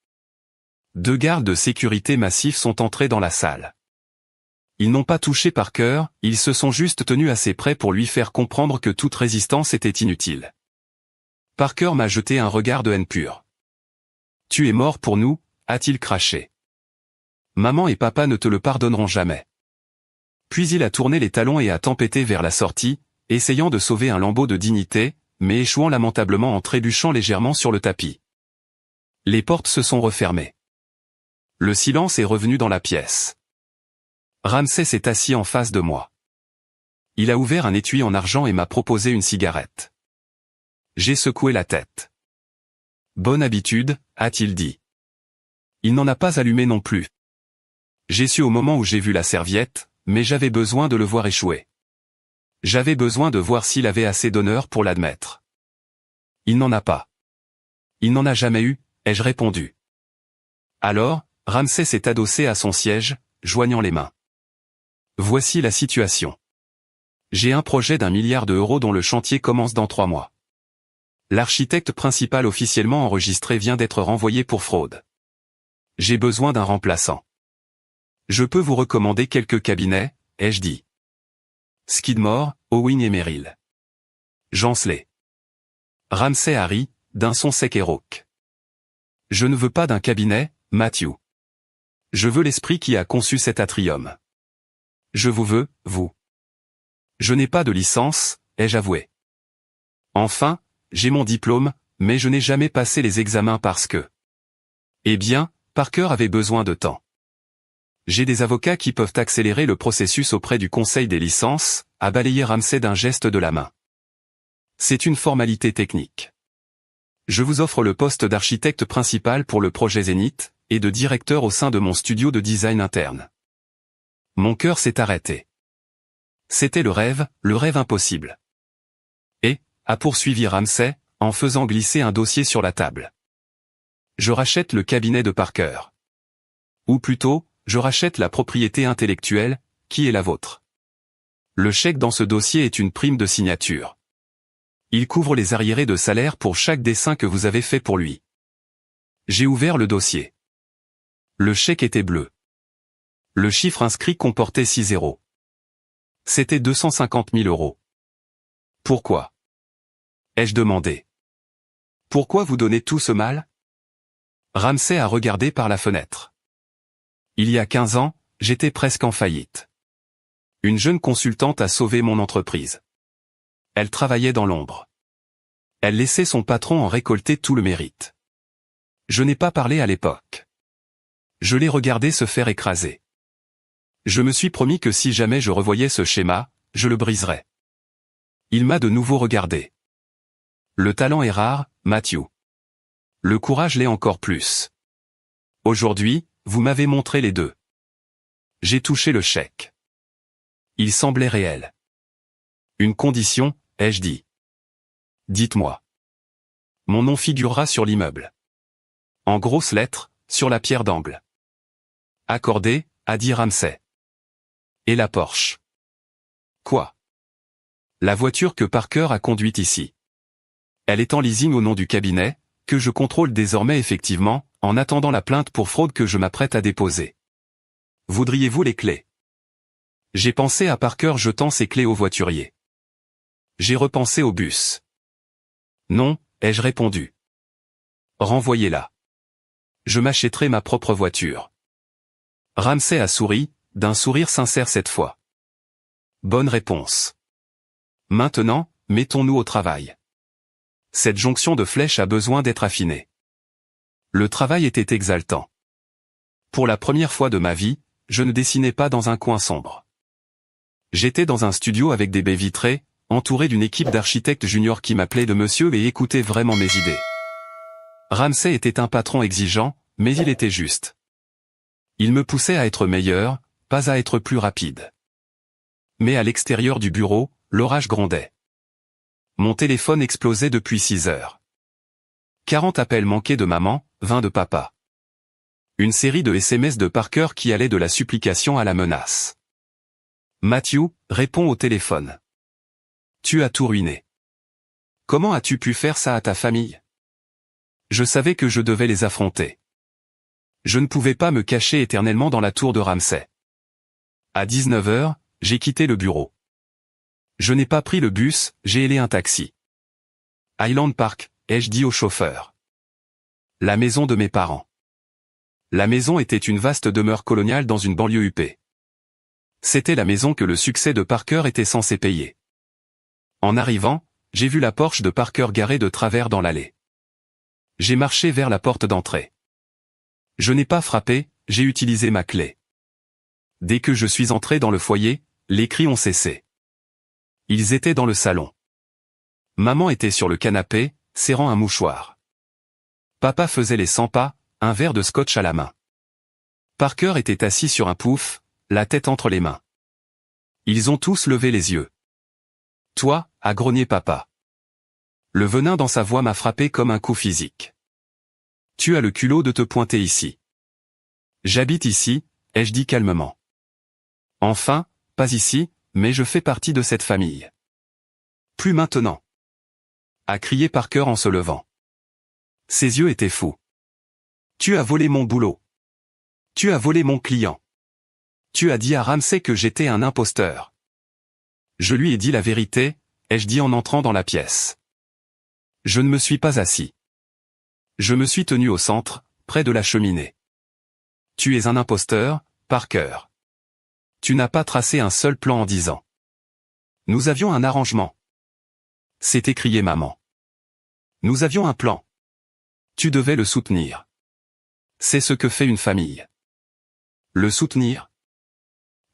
2 gardes de sécurité massifs sont entrés dans la salle. Ils n'ont pas touché Parker, ils se sont juste tenus assez près pour lui faire comprendre que toute résistance était inutile. Parker m'a jeté un regard de haine pure. Tu es mort pour nous, a-t-il craché. Maman et papa ne te le pardonneront jamais. Puis il a tourné les talons et a tempêté vers la sortie, essayant de sauver un lambeau de dignité, mais échouant lamentablement en trébuchant légèrement sur le tapis. Les portes se sont refermées. Le silence est revenu dans la pièce. Ramsay s'est assis en face de moi. Il a ouvert un étui en argent et m'a proposé une cigarette. J'ai secoué la tête. Bonne habitude, a-t-il dit. Il n'en a pas allumé non plus. J'ai su au moment où j'ai vu la serviette, mais j'avais besoin de le voir échouer. J'avais besoin de voir s'il avait assez d'honneur pour l'admettre. Il n'en a pas. Il n'en a jamais eu, ai-je répondu. Alors, Ramsay s'est adossé à son siège, joignant les mains. Voici la situation. J'ai un projet d'1 milliard d'euros dont le chantier commence dans 3 mois. L'architecte principal officiellement enregistré vient d'être renvoyé pour fraude. J'ai besoin d'un remplaçant. Je peux vous recommander quelques cabinets, ai-je dit. Skidmore, Owing et Merrill. Jansley. Ramsay a ri, d'un son sec et rauque. Je ne veux pas d'un cabinet, Matthew. Je veux l'esprit qui a conçu cet atrium. Je vous veux, vous. Je n'ai pas de licence, ai-je avoué. Enfin, j'ai mon diplôme, mais je n'ai jamais passé les examens parce que... Eh bien, Parker avait besoin de temps. J'ai des avocats qui peuvent accélérer le processus auprès du Conseil des licences, a balayé Ramsay d'un geste de la main. C'est une formalité technique. Je vous offre le poste d'architecte principal pour le projet Zénith, et de directeur au sein de mon studio de design interne. Mon cœur s'est arrêté. C'était le rêve impossible. Et, a poursuivi Ramsay, en faisant glisser un dossier sur la table. Je rachète le cabinet de Parker. Ou plutôt, je rachète la propriété intellectuelle, qui est la vôtre. Le chèque dans ce dossier est une prime de signature. Il couvre les arriérés de salaire pour chaque dessin que vous avez fait pour lui. J'ai ouvert le dossier. Le chèque était bleu. Le chiffre inscrit comportait 6 zéros. C'était 250 000 euros. Pourquoi? Ai-je demandé. Pourquoi vous donnez tout ce mal? Ramsay a regardé par la fenêtre. Il y a 15 ans, j'étais presque en faillite. Une jeune consultante a sauvé mon entreprise. Elle travaillait dans l'ombre. Elle laissait son patron en récolter tout le mérite. Je n'ai pas parlé à l'époque. Je l'ai regardé se faire écraser. Je me suis promis que si jamais je revoyais ce schéma, je le briserais. Il m'a de nouveau regardé. Le talent est rare, Matthew. Le courage l'est encore plus. Aujourd'hui, vous m'avez montré les deux. J'ai touché le chèque. Il semblait réel. Une condition, ai-je dit. Dites-moi. Mon nom figurera sur l'immeuble. En grosses lettres, sur la pierre d'angle. Accordé, a dit Ramsay. Et la Porsche. Quoi? La voiture que Parker a conduite ici. Elle est en leasing au nom du cabinet, que je contrôle désormais effectivement, en attendant la plainte pour fraude que je m'apprête à déposer. Voudriez-vous les clés? J'ai pensé à Parker jetant ses clés au voiturier. J'ai repensé au bus. Non, ai-je répondu. Renvoyez-la. Je m'achèterai ma propre voiture. Ramsay a souri, d'un sourire sincère cette fois. Bonne réponse. Maintenant, mettons-nous au travail. Cette jonction de flèches a besoin d'être affinée. Le travail était exaltant. Pour la première fois de ma vie, je ne dessinais pas dans un coin sombre. J'étais dans un studio avec des baies vitrées, entouré d'une équipe d'architectes juniors qui m'appelaient de monsieur et écoutaient vraiment mes idées. Ramsay était un patron exigeant, mais il était juste. Il me poussait à être meilleur, pas à être plus rapide. Mais à l'extérieur du bureau, l'orage grondait. Mon téléphone explosait depuis 6 heures. 40 appels manqués de maman, 20 de papa. Une série de SMS de Parker qui allait de la supplication à la menace. Matthew, réponds au téléphone. Tu as tout ruiné. Comment as-tu pu faire ça à ta famille? Je savais que je devais les affronter. Je ne pouvais pas me cacher éternellement dans la tour de Ramsay. À 19 heures, j'ai quitté le bureau. Je n'ai pas pris le bus, j'ai hélé un taxi. Highland Park, ai-je dit au chauffeur. La maison de mes parents. La maison était une vaste demeure coloniale dans une banlieue huppée. C'était la maison que le succès de Parker était censé payer. En arrivant, j'ai vu la Porsche de Parker garée de travers dans l'allée. J'ai marché vers la porte d'entrée. Je n'ai pas frappé, j'ai utilisé ma clé. Dès que je suis entré dans le foyer, les cris ont cessé. Ils étaient dans le salon. Maman était sur le canapé, serrant un mouchoir. Papa faisait les 100 pas, un verre de scotch à la main. Parker était assis sur un pouf, la tête entre les mains. Ils ont tous levé les yeux. Toi, a grogné papa. Le venin dans sa voix m'a frappé comme un coup physique. Tu as le culot de te pointer ici. J'habite ici, ai-je dit calmement. Enfin, pas ici, mais je fais partie de cette famille. Plus maintenant. A crié Parker en se levant. Ses yeux étaient fous. Tu as volé mon boulot. Tu as volé mon client. Tu as dit à Ramsay que j'étais un imposteur. Je lui ai dit la vérité, ai-je dit en entrant dans la pièce. Je ne me suis pas assis. Je me suis tenu au centre, près de la cheminée. Tu es un imposteur, Parker. Tu n'as pas tracé un seul plan en 10 ans. Nous avions un arrangement. S'est écrié maman. Nous avions un plan. Tu devais le soutenir. C'est ce que fait une famille. Le soutenir?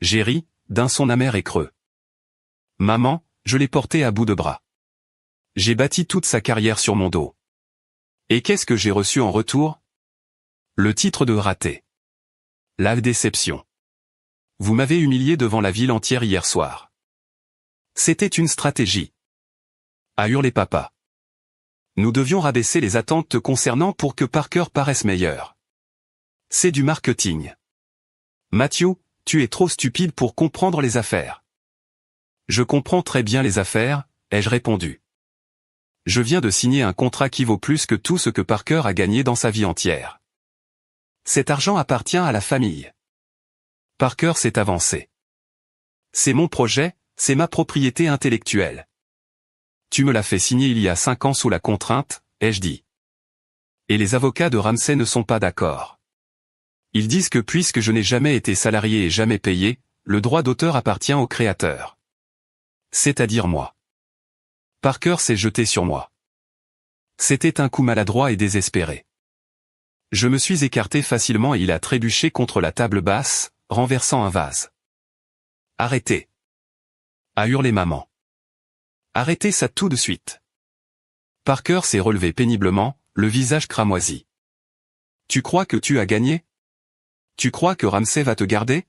J'ai ri, d'un son amer et creux. Maman, je l'ai portée à bout de bras. J'ai bâti toute sa carrière sur mon dos. Et qu'est-ce que j'ai reçu en retour? Le titre de raté. La déception. Vous m'avez humilié devant la ville entière hier soir. C'était une stratégie. A hurlé papa. Nous devions rabaisser les attentes te concernant pour que Parker paraisse meilleur. C'est du marketing. Matthew, tu es trop stupide pour comprendre les affaires. Je comprends très bien les affaires, ai-je répondu. Je viens de signer un contrat qui vaut plus que tout ce que Parker a gagné dans sa vie entière. Cet argent appartient à la famille. Parker s'est avancé. C'est mon projet, c'est ma propriété intellectuelle. Tu me l'as fait signer il y a 5 ans sous la contrainte, ai-je dit. Et les avocats de Ramsay ne sont pas d'accord. Ils disent que puisque je n'ai jamais été salarié et jamais payé, le droit d'auteur appartient au créateur. C'est-à-dire moi. Parker s'est jeté sur moi. C'était un coup maladroit et désespéré. Je me suis écarté facilement et il a trébuché contre la table basse, renversant un vase. Arrêtez. A hurlé maman. Arrêtez ça tout de suite. Parker s'est relevé péniblement, le visage cramoisi. Tu crois que tu as gagné? Tu crois que Ramsay va te garder?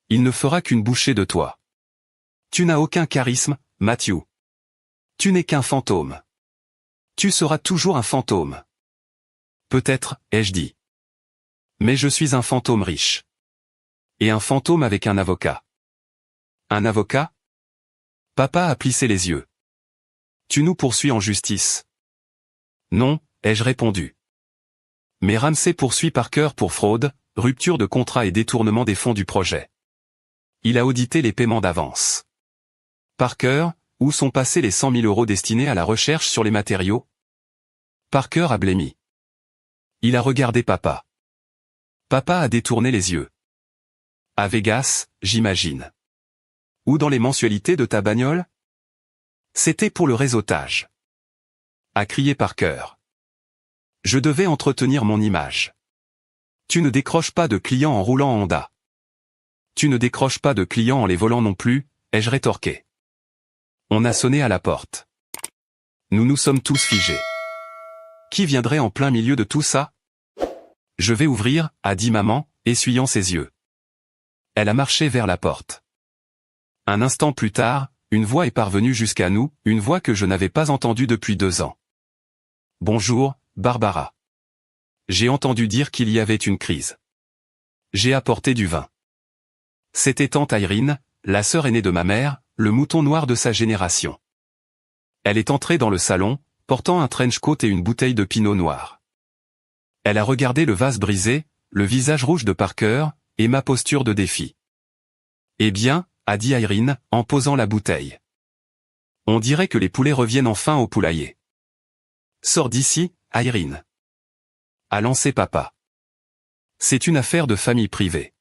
Il ne fera qu'une bouchée de toi. Tu n'as aucun charisme, Matthew. Tu n'es qu'un fantôme. Tu seras toujours un fantôme. Peut-être, ai-je dit. Mais je suis un fantôme riche. Et un fantôme avec un avocat. Un avocat? Papa a plissé les yeux. Tu nous poursuis en justice. Non, ai-je répondu. Mais Ramsay poursuit Parker pour fraude, rupture de contrat et détournement des fonds du projet. Il a audité les paiements d'avance. Parker, où sont passés les 100 000 € destinés à la recherche sur les matériaux? Parker a blêmi. Il a regardé papa. Papa a détourné les yeux. À Vegas, j'imagine. Ou dans les mensualités de ta bagnole? C'était pour le réseautage. A crié Parker. Je devais entretenir mon image. Tu ne décroches pas de clients en roulant en Honda. Tu ne décroches pas de clients en les volant non plus, ai-je rétorqué. On a sonné à la porte. Nous nous sommes tous figés. Qui viendrait en plein milieu de tout ça? Je vais ouvrir, a dit maman, essuyant ses yeux. Elle a marché vers la porte. Un instant plus tard, une voix est parvenue jusqu'à nous, une voix que je n'avais pas entendue depuis 2 ans. Bonjour, Barbara. J'ai entendu dire qu'il y avait une crise. J'ai apporté du vin. C'était tante Irene, la sœur aînée de ma mère, le mouton noir de sa génération. Elle est entrée dans le salon, portant un trench coat et une bouteille de pinot noir. Elle a regardé le vase brisé, le visage rouge de Parker, et ma posture de défi. Eh bien, a dit Irene, en posant la bouteille. On dirait que les poulets reviennent enfin au poulailler. Sors d'ici, Irene. A lancé papa. C'est une affaire de famille privée.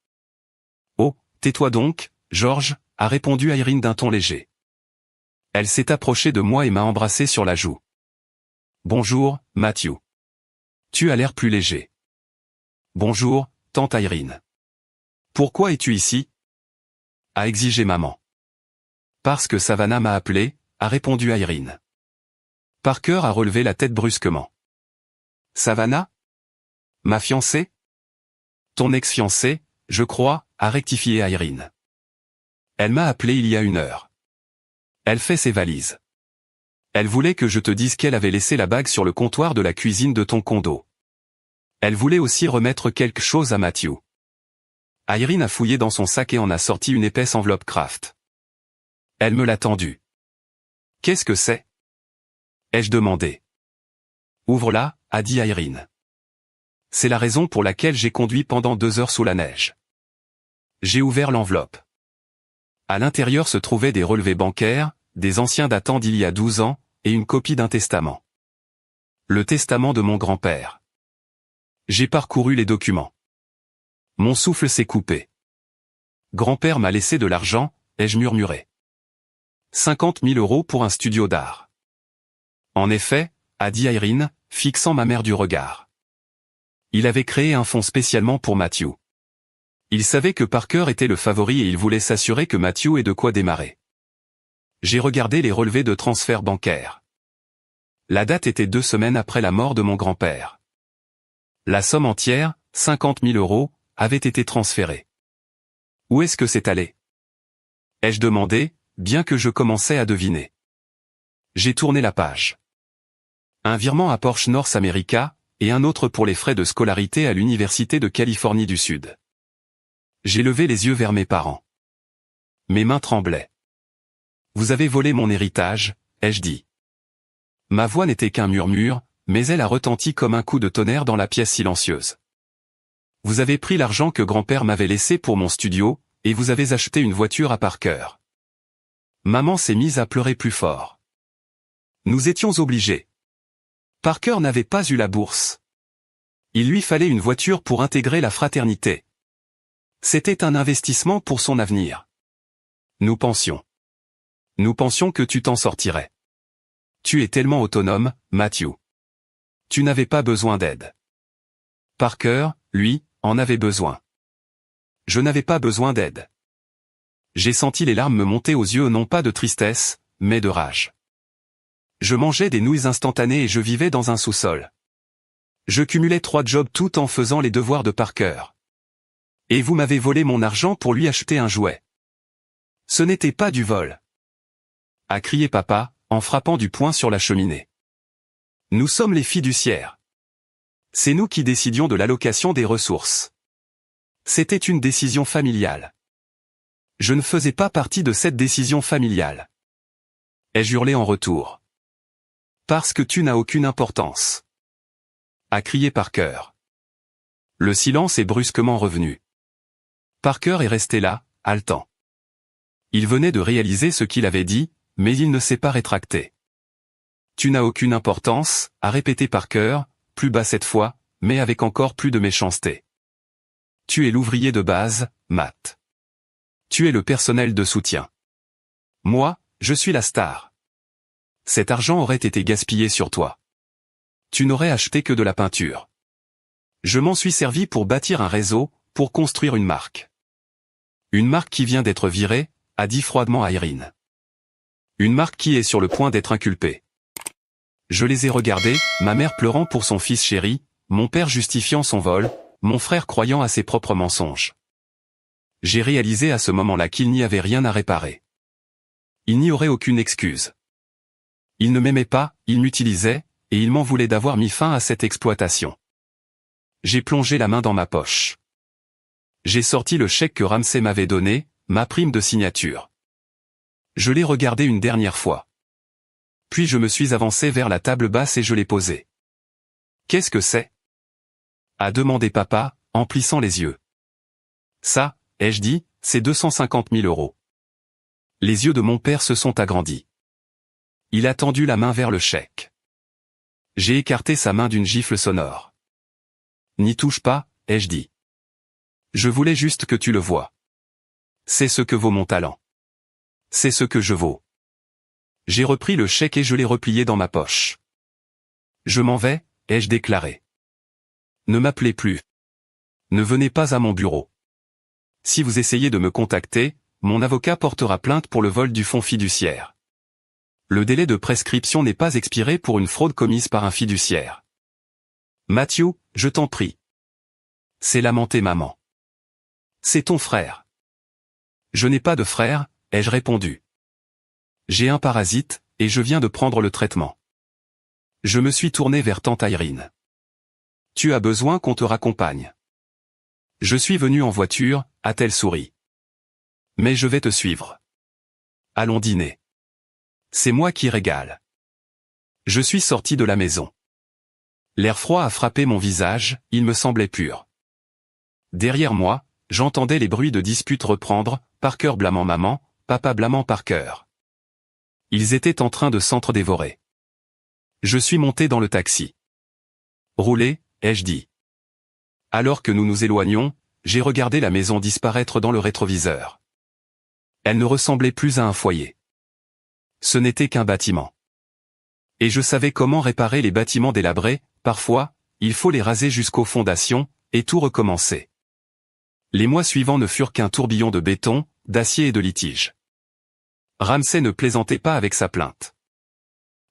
Oh, tais-toi donc, George, a répondu Irene d'un ton léger. Elle s'est approchée de moi et m'a embrassé sur la joue. Bonjour, Matthew. Tu as l'air plus léger. Bonjour, tante Irene. Pourquoi es-tu ici? A exigé maman. Parce que Savannah m'a appelé, a répondu Irene. Parker a relevé la tête brusquement. Savannah? Ma fiancée? Ton ex-fiancée, je crois, a rectifié Irene. Elle m'a appelé il y a 1 heure. Elle fait ses valises. Elle voulait que je te dise qu'elle avait laissé la bague sur le comptoir de la cuisine de ton condo. Elle voulait aussi remettre quelque chose à Matthew. Irene a fouillé dans son sac et en a sorti une épaisse enveloppe Kraft. Elle me l'a tendue. Qu'est-ce que c'est? Ai-je demandé. Ouvre-la, a dit Irene. C'est la raison pour laquelle j'ai conduit pendant 2 heures sous la neige. J'ai ouvert l'enveloppe. À l'intérieur se trouvaient des relevés bancaires, des anciens datant d'il y a 12 ans, et une copie d'un testament. Le testament de mon grand-père. J'ai parcouru les documents. Mon souffle s'est coupé. Grand-père m'a laissé de l'argent, ai-je murmuré. 50 000 € pour un studio d'art. En effet, a dit Irene, fixant ma mère du regard. Il avait créé un fonds spécialement pour Matthew. Il savait que Parker était le favori et il voulait s'assurer que Matthew ait de quoi démarrer. J'ai regardé les relevés de transfert bancaire. La date était 2 semaines après la mort de mon grand-père. La somme entière, 50 000 €, avait été transférée. Où est-ce que c'est allé? Ai-je demandé, bien que je commençais à deviner. J'ai tourné la page. Un virement à Porsche North America, et un autre pour les frais de scolarité à l'Université de Californie du Sud. J'ai levé les yeux vers mes parents. Mes mains tremblaient. Vous avez volé mon héritage, ai-je dit. Ma voix n'était qu'un murmure, mais elle a retenti comme un coup de tonnerre dans la pièce silencieuse. Vous avez pris l'argent que grand-père m'avait laissé pour mon studio, et vous avez acheté une voiture à Parker. Maman s'est mise à pleurer plus fort. Nous étions obligés. Parker n'avait pas eu la bourse. Il lui fallait une voiture pour intégrer la fraternité. C'était un investissement pour son avenir. Nous pensions que tu t'en sortirais. Tu es tellement autonome, Matthew. Tu n'avais pas besoin d'aide. Parker, lui, en avait besoin. Je n'avais pas besoin d'aide. J'ai senti les larmes me monter aux yeux non pas de tristesse, mais de rage. Je mangeais des nouilles instantanées et je vivais dans un sous-sol. Je cumulais 3 jobs tout en faisant les devoirs de Parker. Et vous m'avez volé mon argent pour lui acheter un jouet. Ce n'était pas du vol. A crié papa, en frappant du poing sur la cheminée. Nous sommes les fiduciaires. C'est nous qui décidions de l'allocation des ressources. C'était une décision familiale. Je ne faisais pas partie de cette décision familiale. Ai-je hurlé en retour. Parce que tu n'as aucune importance. A crié Parker. Le silence est brusquement revenu. Parker est resté là, haletant. Il venait de réaliser ce qu'il avait dit, mais il ne s'est pas rétracté. Tu n'as aucune importance, a répété Parker, plus bas cette fois, mais avec encore plus de méchanceté. Tu es l'ouvrier de base, Matt. Tu es le personnel de soutien. Moi, je suis la star. Cet argent aurait été gaspillé sur toi. Tu n'aurais acheté que de la peinture. Je m'en suis servi pour bâtir un réseau, pour construire une marque. Une marque qui vient d'être virée, a dit froidement Irene. Une marque qui est sur le point d'être inculpée. Je les ai regardés, ma mère pleurant pour son fils chéri, mon père justifiant son vol, mon frère croyant à ses propres mensonges. J'ai réalisé à ce moment-là qu'il n'y avait rien à réparer. Il n'y aurait aucune excuse. Il ne m'aimait pas, il m'utilisait, et il m'en voulait d'avoir mis fin à cette exploitation. J'ai plongé la main dans ma poche. J'ai sorti le chèque que Ramsay m'avait donné, ma prime de signature. Je l'ai regardé une dernière fois. Puis je me suis avancé vers la table basse et je l'ai posé. « Qu'est-ce que c'est » a demandé papa, en plissant les yeux. « Ça, » ai-je dit, « c'est 250 000 euros. » Les yeux de mon père se sont agrandis. Il a tendu la main vers le chèque. J'ai écarté sa main d'une gifle sonore. « N'y touche pas, » ai-je dit. « Je voulais juste que tu le vois. C'est ce que vaut mon talent. C'est ce que je vaux. » J'ai repris le chèque et je l'ai replié dans ma poche. « Je m'en vais, » ai-je déclaré. « Ne m'appelez plus. Ne venez pas à mon bureau. Si vous essayez de me contacter, mon avocat portera plainte pour le vol du fonds fiduciaire. Le délai de prescription n'est pas expiré pour une fraude commise par un fiduciaire. Matthew, je t'en prie. » s'est lamenté maman. « C'est ton frère. » Je n'ai pas de frère, ai-je répondu. J'ai un parasite, et je viens de prendre le traitement. Je me suis tourné vers tante Irene. Tu as besoin qu'on te raccompagne. Je suis venu en voiture, a-t-elle souri. Mais je vais te suivre. Allons dîner. C'est moi qui régale. Je suis sorti de la maison. L'air froid a frappé mon visage, il me semblait pur. Derrière moi, j'entendais les bruits de disputes reprendre, Parker blâmant maman, papa blâmant Parker. Ils étaient en train de s'entre-dévorer. Je suis monté dans le taxi. Roulez, ai-je dit. Alors que nous nous éloignions, j'ai regardé la maison disparaître dans le rétroviseur. Elle ne ressemblait plus à un foyer. Ce n'était qu'un bâtiment. Et je savais comment réparer les bâtiments délabrés, parfois, il faut les raser jusqu'aux fondations, et tout recommencer. Les mois suivants ne furent qu'un tourbillon de béton, d'acier et de litiges. Ramsay ne plaisantait pas avec sa plainte.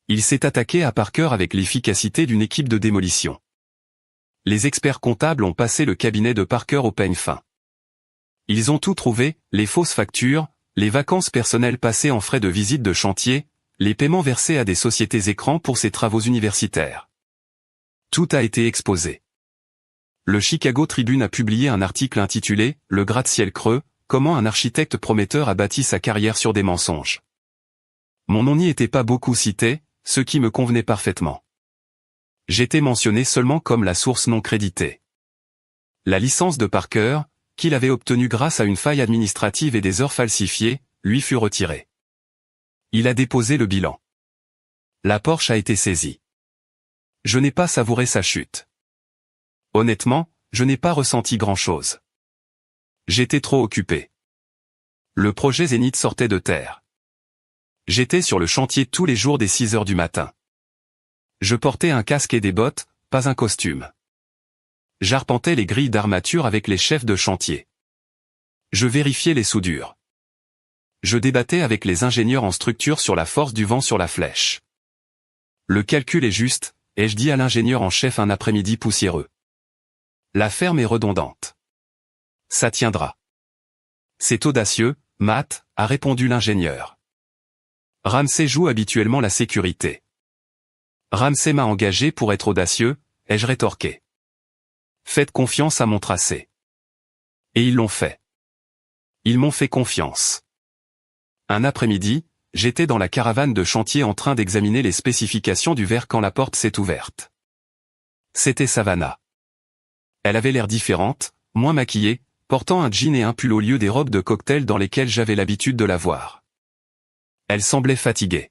Il s'est attaqué à Parker avec l'efficacité d'une équipe de démolition. Les experts comptables ont passé le cabinet de Parker au peigne fin. Ils ont tout trouvé, les fausses factures, les vacances personnelles passées en frais de visite de chantier, les paiements versés à des sociétés écrans pour ses travaux universitaires. Tout a été exposé. Le Chicago Tribune a publié un article intitulé « Le gratte-ciel creux, comment un architecte prometteur a bâti sa carrière sur des mensonges ». Mon nom n'y était pas beaucoup cité, ce qui me convenait parfaitement. J'étais mentionné seulement comme la source non créditée. La licence de Parker, qu'il avait obtenue grâce à une faille administrative et des heures falsifiées, lui fut retirée. Il a déposé le bilan. La Porsche a été saisie. Je n'ai pas savouré sa chute. Honnêtement, je n'ai pas ressenti grand-chose. J'étais trop occupé. Le projet Zénith sortait de terre. J'étais sur le chantier tous les jours dès 6 heures du matin. Je portais un casque et des bottes, pas un costume. J'arpentais les grilles d'armature avec les chefs de chantier. Je vérifiais les soudures. Je débattais avec les ingénieurs en structure sur la force du vent sur la flèche. Le calcul est juste, ai-je dit à l'ingénieur en chef un après-midi poussiéreux. La ferme est redondante. Ça tiendra. C'est audacieux, Matt, a répondu l'ingénieur. Ramsay joue habituellement la sécurité. Ramsay m'a engagé pour être audacieux, ai-je rétorqué. Faites confiance à mon tracé. Et ils l'ont fait. Ils m'ont fait confiance. Un après-midi, j'étais dans la caravane de chantier en train d'examiner les spécifications du verre quand la porte s'est ouverte. C'était Savannah. Elle avait l'air différente, moins maquillée, portant un jean et un pull au lieu des robes de cocktail dans lesquelles j'avais l'habitude de la voir. Elle semblait fatiguée.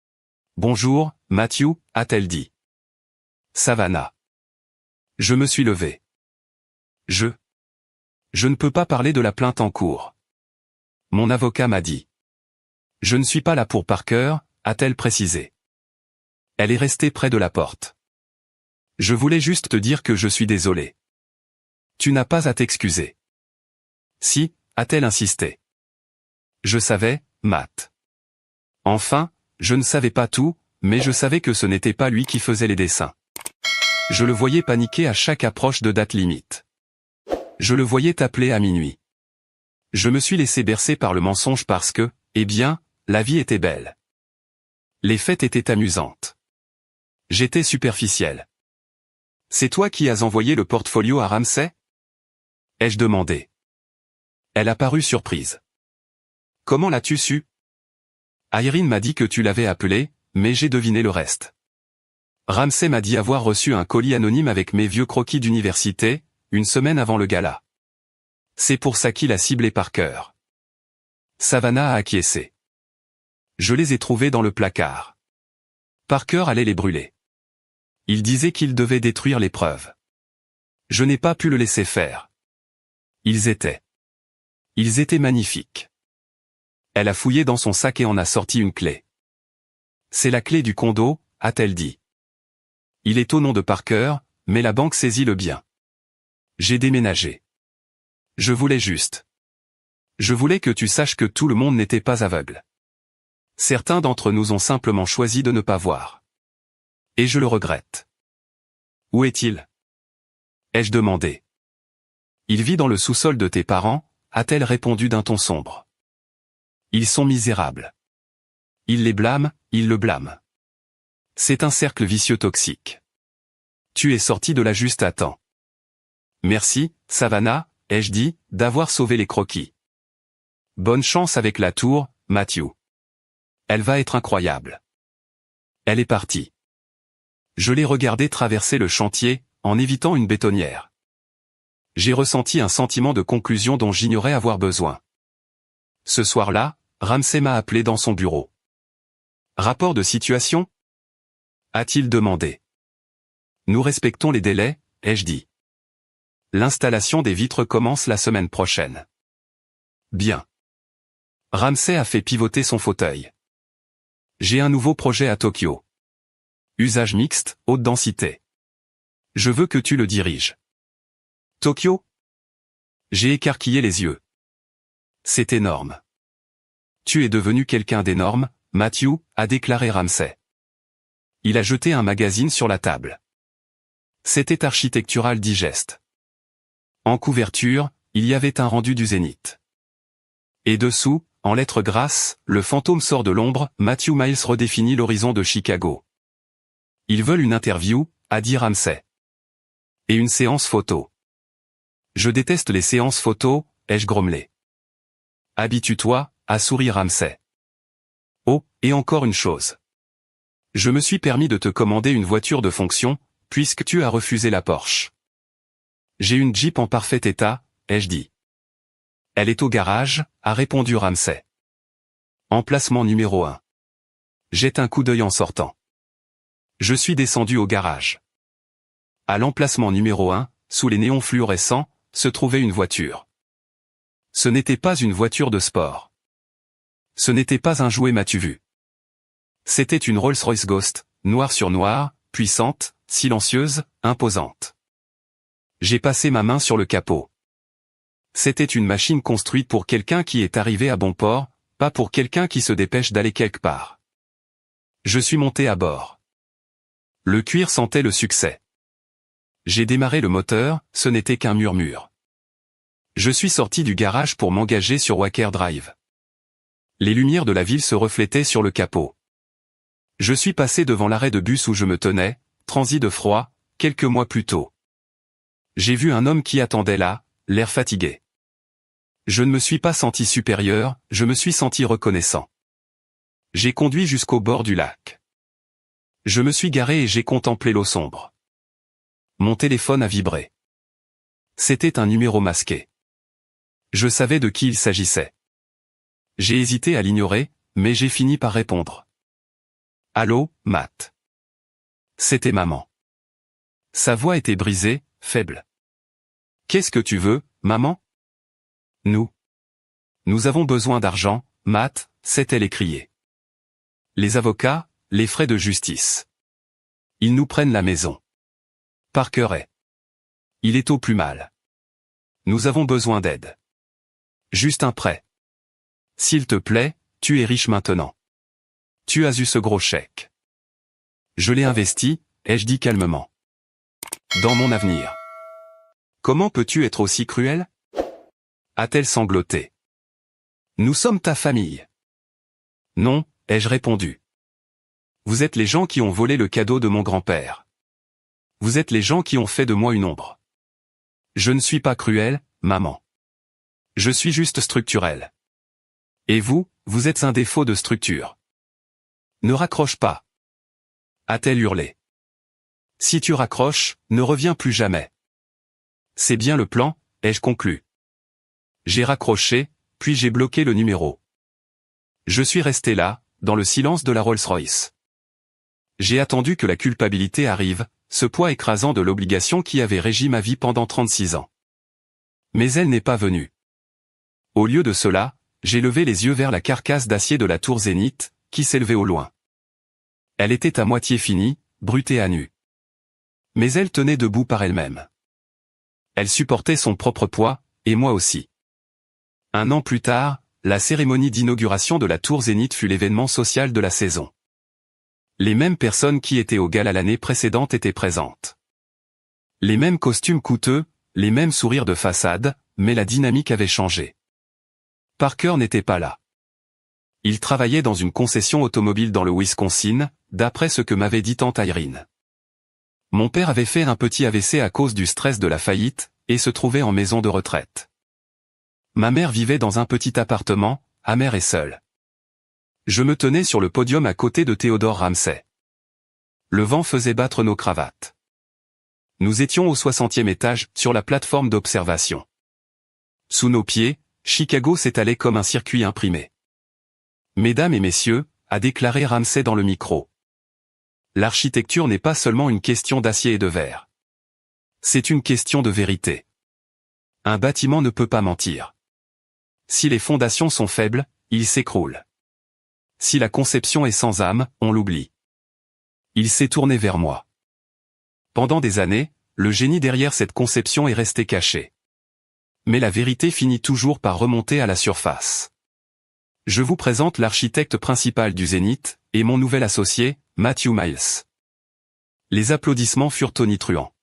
« Bonjour, Matthew » a-t-elle dit. « Savannah. » Je me suis levé. Je ne peux pas parler de la plainte en cours. Mon avocat m'a dit. Je ne suis pas là pour Parker, a-t-elle précisé. Elle est restée près de la porte. Je voulais juste te dire que je suis désolé. Tu n'as pas à t'excuser. Si, a-t-elle insisté. Je savais, Matt. Enfin, je ne savais pas tout, mais je savais que ce n'était pas lui qui faisait les dessins. Je le voyais paniquer à chaque approche de date limite. Je le voyais t'appeler à minuit. Je me suis laissé bercer par le mensonge parce que, eh bien, la vie était belle. Les fêtes étaient amusantes. J'étais superficiel. C'est toi qui as envoyé le portfolio à Ramsay? Ai-je demandé. Elle a paru surprise. Comment l'as-tu su? Irene m'a dit que tu l'avais appelé, mais j'ai deviné le reste. Ramsay m'a dit avoir reçu un colis anonyme avec mes vieux croquis d'université, une semaine avant le gala. C'est pour ça qu'il a ciblé Parker. Savannah a acquiescé. Je les ai trouvés dans le placard. Parker allait les brûler. Il disait qu'il devait détruire les preuves. Je n'ai pas pu le laisser faire. Ils étaient magnifiques. Elle a fouillé dans son sac et en a sorti une clé. C'est la clé du condo, a-t-elle dit. Il est au nom de Parker, mais la banque saisit le bien. J'ai déménagé. Je voulais que tu saches que tout le monde n'était pas aveugle. Certains d'entre nous ont simplement choisi de ne pas voir. Et je le regrette. Où est-il? Ai-je demandé. Il vit dans le sous-sol de tes parents, a-t-elle répondu d'un ton sombre. Ils sont misérables. Il les blâme, il le blâme. C'est un cercle vicieux toxique. Tu es sorti de là juste à temps. Merci, Savannah, ai-je dit, d'avoir sauvé les croquis. Bonne chance avec la tour, Matthew. Elle va être incroyable. Elle est partie. Je l'ai regardée traverser le chantier, en évitant une bétonnière. J'ai ressenti un sentiment de conclusion dont j'ignorais avoir besoin. Ce soir-là, Ramsay m'a appelé dans son bureau. Rapport de situation? A-t-il demandé. Nous respectons les délais, ai-je dit. L'installation des vitres commence la semaine prochaine. Bien. Ramsay a fait pivoter son fauteuil. J'ai un nouveau projet à Tokyo. Usage mixte, haute densité. Je veux que tu le diriges. Tokyo? J'ai écarquillé les yeux. C'est énorme. Tu es devenu quelqu'un d'énorme, Matthew, a déclaré Ramsay. Il a jeté un magazine sur la table. C'était Architectural Digest. En couverture, il y avait un rendu du Zénith. Et dessous, en lettres grasses, le fantôme sort de l'ombre, Matthew Miles redéfinit l'horizon de Chicago. Ils veulent une interview, a dit Ramsay. Et une séance photo. Je déteste les séances photos, ai-je grommelé. Habitue-toi, a souri Ramsay. Oh, et encore une chose. Je me suis permis de te commander une voiture de fonction, puisque tu as refusé la Porsche. J'ai une Jeep en parfait état, ai-je dit. Elle est au garage, a répondu Ramsay. Emplacement numéro 1. Jette un coup d'œil en sortant. Je suis descendu au garage. À l'emplacement numéro 1, sous les néons fluorescents, se trouvait une voiture. Ce n'était pas une voiture de sport. Ce n'était pas un jouet m'as-tu vu. C'était une Rolls-Royce Ghost, noir sur noir, puissante, silencieuse, imposante. J'ai passé ma main sur le capot. C'était une machine construite pour quelqu'un qui est arrivé à bon port, pas pour quelqu'un qui se dépêche d'aller quelque part. Je suis monté à bord. Le cuir sentait le succès. J'ai démarré le moteur, ce n'était qu'un murmure. Je suis sorti du garage pour m'engager sur Wacker Drive. Les lumières de la ville se reflétaient sur le capot. Je suis passé devant l'arrêt de bus où je me tenais, transi de froid, quelques mois plus tôt. J'ai vu un homme qui attendait là, l'air fatigué. Je ne me suis pas senti supérieur, je me suis senti reconnaissant. J'ai conduit jusqu'au bord du lac. Je me suis garé et j'ai contemplé l'eau sombre. Mon téléphone a vibré. C'était un numéro masqué. Je savais de qui il s'agissait. J'ai hésité à l'ignorer, mais j'ai fini par répondre. Allô, Matt. C'était maman. Sa voix était brisée, faible. Qu'est-ce que tu veux, maman? Nous avons besoin d'argent, Matt, s'est-elle écriée. Les avocats, les frais de justice. Ils nous prennent la maison. Parker est. Il est au plus mal. Nous avons besoin d'aide. Juste un prêt. S'il te plaît, tu es riche maintenant. Tu as eu ce gros chèque. Je l'ai investi, ai-je dit calmement. Dans mon avenir. Comment peux-tu être aussi cruel? A-t-elle sangloté. Nous sommes ta famille. Non, ai-je répondu. Vous êtes les gens qui ont volé le cadeau de mon grand-père. Vous êtes les gens qui ont fait de moi une ombre. Je ne suis pas cruel, maman. Je suis juste structurel. Et vous, vous êtes un défaut de structure. Ne raccroche pas. A-t-elle hurlé. Si tu raccroches, ne reviens plus jamais. C'est bien le plan, ai-je conclu. J'ai raccroché, puis j'ai bloqué le numéro. Je suis resté là, dans le silence de la Rolls-Royce. J'ai attendu que la culpabilité arrive, ce poids écrasant de l'obligation qui avait régi ma vie pendant 36 ans. Mais elle n'est pas venue. Au lieu de cela, j'ai levé les yeux vers la carcasse d'acier de la tour Zénith, qui s'élevait au loin. Elle était à moitié finie, brutée à nu. Mais elle tenait debout par elle-même. Elle supportait son propre poids, et moi aussi. 1 an plus tard, la cérémonie d'inauguration de la tour Zénith fut l'événement social de la saison. Les mêmes personnes qui étaient au gala l'année précédente étaient présentes. Les mêmes costumes coûteux, les mêmes sourires de façade, mais la dynamique avait changé. Parker n'était pas là. Il travaillait dans une concession automobile dans le Wisconsin, d'après ce que m'avait dit tante Irene. Mon père avait fait un petit AVC à cause du stress de la faillite, et se trouvait en maison de retraite. Ma mère vivait dans un petit appartement, amère et seule. Je me tenais sur le podium à côté de Theodore Ramsay. Le vent faisait battre nos cravates. Nous étions au 60e étage, sur la plateforme d'observation. Sous nos pieds, Chicago s'étalait comme un circuit imprimé. Mesdames et messieurs, a déclaré Ramsay dans le micro. L'architecture n'est pas seulement une question d'acier et de verre. C'est une question de vérité. Un bâtiment ne peut pas mentir. Si les fondations sont faibles, il s'écroule. Si la conception est sans âme, on l'oublie. Il s'est tourné vers moi. Pendant des années, le génie derrière cette conception est resté caché. Mais la vérité finit toujours par remonter à la surface. Je vous présente l'architecte principal du Zénith, et mon nouvel associé, Matthew Miles. Les applaudissements furent tonitruants.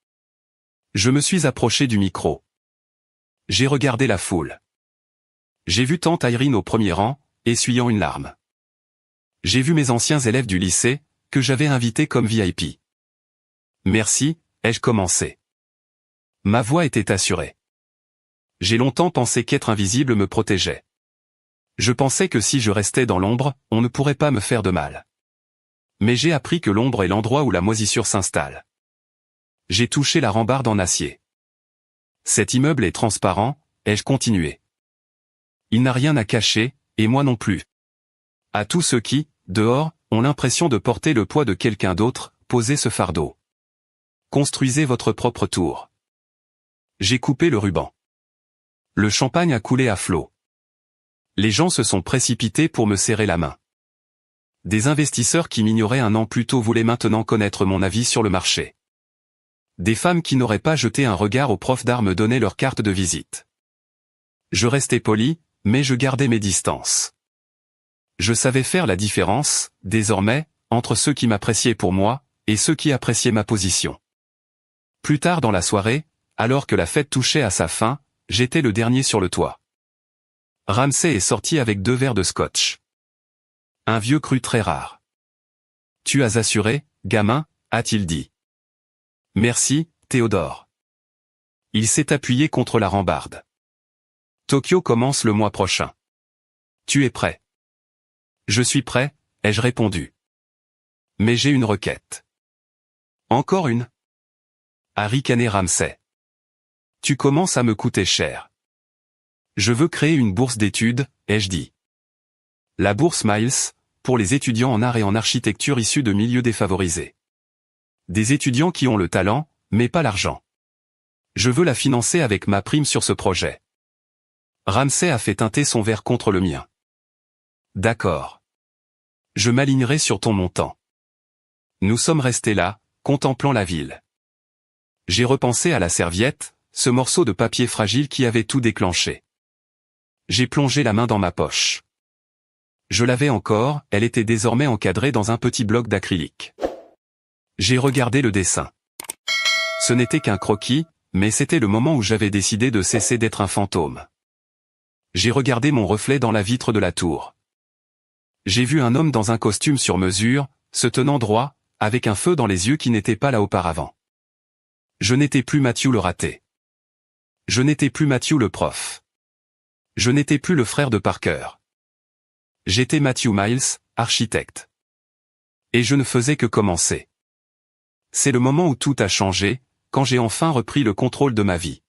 Je me suis approché du micro. J'ai regardé la foule. J'ai vu tante Irene au premier rang, essuyant une larme. J'ai vu mes anciens élèves du lycée, que j'avais invités comme VIP. Merci, ai-je commencé. Ma voix était assurée. J'ai longtemps pensé qu'être invisible me protégeait. Je pensais que si je restais dans l'ombre, on ne pourrait pas me faire de mal. Mais j'ai appris que l'ombre est l'endroit où la moisissure s'installe. J'ai touché la rambarde en acier. Cet immeuble est transparent, ai-je continué. Il n'a rien à cacher, et moi non plus. À tous ceux qui, dehors, ont l'impression de porter le poids de quelqu'un d'autre, posez ce fardeau. Construisez votre propre tour. J'ai coupé le ruban. Le champagne a coulé à flot. Les gens se sont précipités pour me serrer la main. Des investisseurs qui m'ignoraient 1 an plus tôt voulaient maintenant connaître mon avis sur le marché. Des femmes qui n'auraient pas jeté un regard au prof d'art me donnaient leur carte de visite. Je restais poli, mais je gardais mes distances. Je savais faire la différence, désormais, entre ceux qui m'appréciaient pour moi, et ceux qui appréciaient ma position. Plus tard dans la soirée, alors que la fête touchait à sa fin, j'étais le dernier sur le toit. Ramsay est sorti avec 2 verres de scotch. Un vieux cru très rare. Tu as assuré, gamin, a-t-il dit. Merci, Théodore. Il s'est appuyé contre la rambarde. Tokyo commence le mois prochain. Tu es prêt? Je suis prêt, ai-je répondu. Mais j'ai une requête. Encore une? A ricané Ramsay. Tu commences à me coûter cher. Je veux créer une bourse d'études, ai-je dit. La bourse Miles, pour les étudiants en art et en architecture issus de milieux défavorisés. Des étudiants qui ont le talent, mais pas l'argent. Je veux la financer avec ma prime sur ce projet. Ramsay a fait teinter son verre contre le mien. D'accord. Je m'alignerai sur ton montant. Nous sommes restés là, contemplant la ville. J'ai repensé à la serviette, ce morceau de papier fragile qui avait tout déclenché. J'ai plongé la main dans ma poche. Je l'avais encore, elle était désormais encadrée dans un petit bloc d'acrylique. J'ai regardé le dessin. Ce n'était qu'un croquis, mais c'était le moment où j'avais décidé de cesser d'être un fantôme. J'ai regardé mon reflet dans la vitre de la tour. J'ai vu un homme dans un costume sur mesure, se tenant droit, avec un feu dans les yeux qui n'était pas là auparavant. Je n'étais plus Matthew le raté. Je n'étais plus Matthew le prof. Je n'étais plus le frère de Parker. J'étais Matthew Miles, architecte. Et je ne faisais que commencer. C'est le moment où tout a changé, quand j'ai enfin repris le contrôle de ma vie.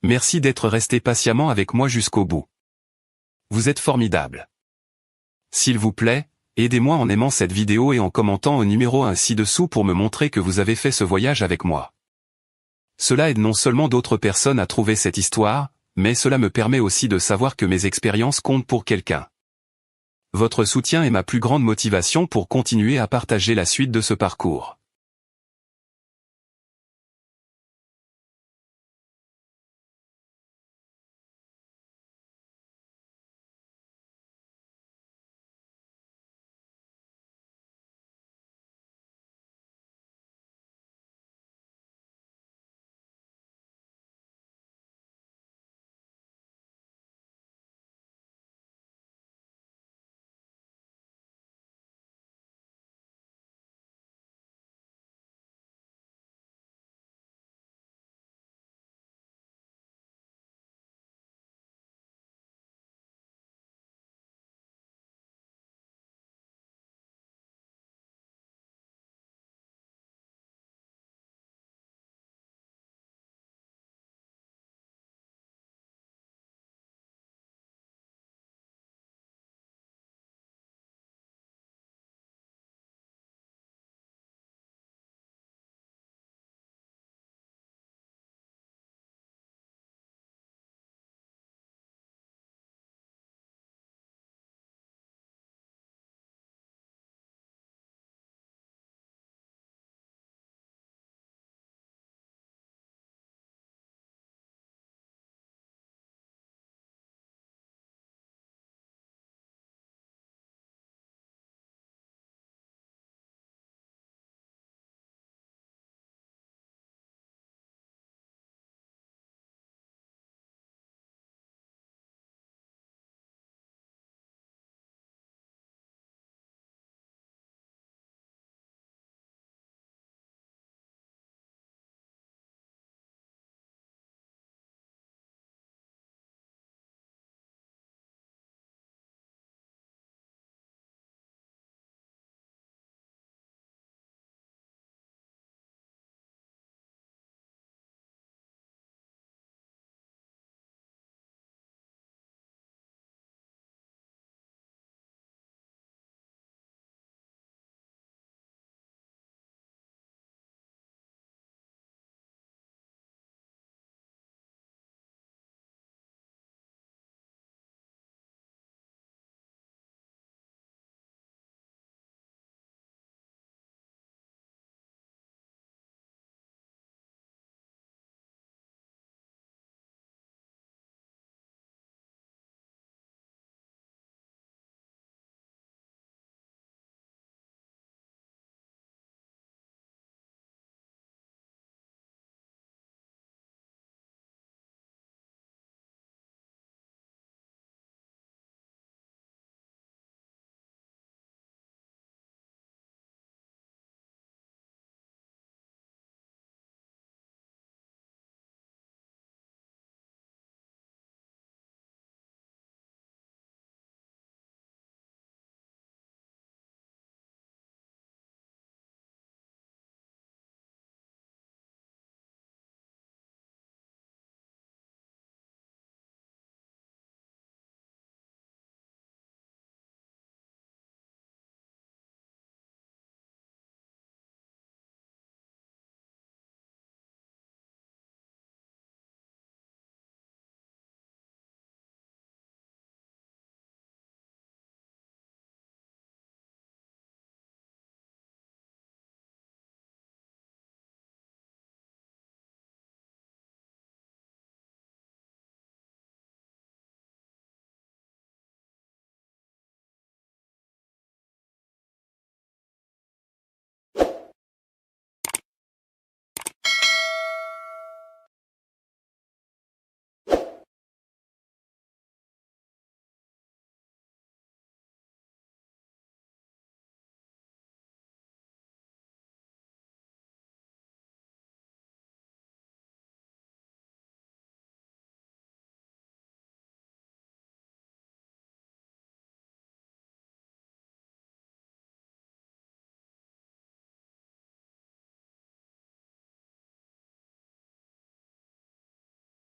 Merci d'être resté patiemment avec moi jusqu'au bout. Vous êtes formidable. S'il vous plaît, aidez-moi en aimant cette vidéo et en commentant au numéro 1 ci-dessous pour me montrer que vous avez fait ce voyage avec moi. Cela aide non seulement d'autres personnes à trouver cette histoire, mais cela me permet aussi de savoir que mes expériences comptent pour quelqu'un. Votre soutien est ma plus grande motivation pour continuer à partager la suite de ce parcours.